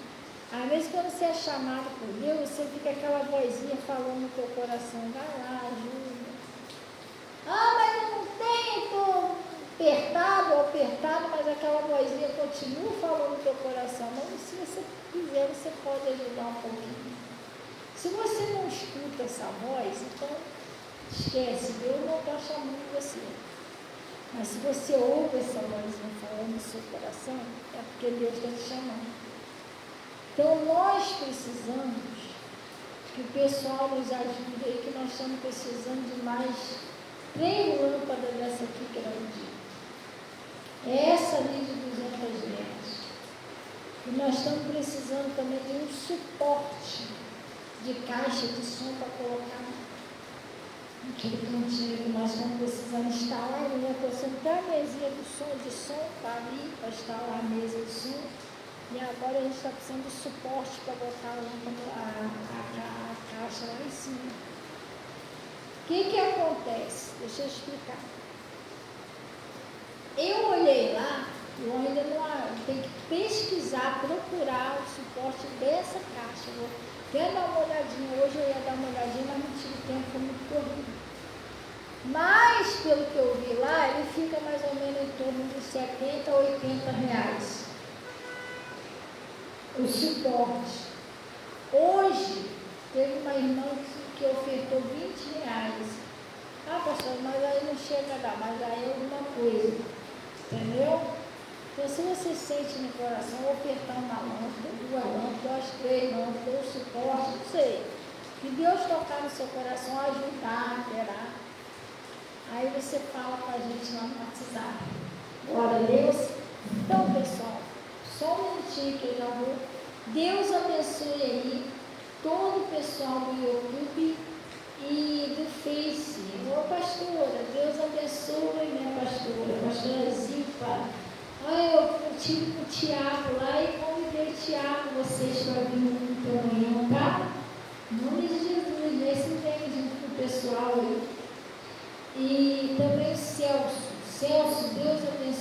Às vezes quando você é chamado por Deus, você fica aquela vozinha falando no teu coração, vai lá, ajuda. Ah, mas eu não tenho, estou apertado, mas aquela vozinha continua falando no teu coração. Mas se você quiser, você pode ajudar um pouquinho. Se você não escuta essa voz, então esquece, Deus não está chamando você. Mas se você ouve essa vozinha falando no seu coração, é porque Deus está te chamando. Então nós precisamos que o pessoal nos ajude aí, que nós estamos precisando de mais 3 lâmpadas dessa aqui grande. Essa ali de 200 metros. E nós estamos precisando também de um suporte de caixa de som para colocar naquele cantinho que nós estamos precisando instalar. Eu estou sentando a mesinha de som está ali, para instalar a mesa de som. E agora a gente está precisando de suporte para botar a caixa lá em cima. O que acontece? Deixa eu explicar. Eu olhei lá, eu ainda não tenho que pesquisar, procurar o suporte dessa caixa. Eu quero dar uma olhadinha, hoje eu ia dar uma olhadinha, mas não tive tempo, foi muito corrido. Mas, pelo que eu vi lá, ele fica mais ou menos em torno de 70 a 80 reais. O suporte. Hoje, teve uma irmã que ofertou 20 reais. Ah, pastor, mas aí não chega a dar, mas aí é alguma coisa. Entendeu? Então, se você sente no coração, ofertar uma lâmpada, 2 lâmpadas, 3 lâmpadas, um suporte, não sei. Que Deus tocar no seu coração, ajudar, operar. Aí você fala com a gente lá no WhatsApp. Glória a Deus. Então, pessoal, só um minutinho que eu já vou. Deus abençoe aí todo o pessoal do YouTube e do Face. Ô pastora, Deus abençoe minha pastora Zipa. Olha, eu tive com o Tiago lá e convidei o Tiago, vocês para vir no reunião, tá? Em nome de Jesus, vê se vem junto com o pessoal aí. E também o Celso, Deus abençoe.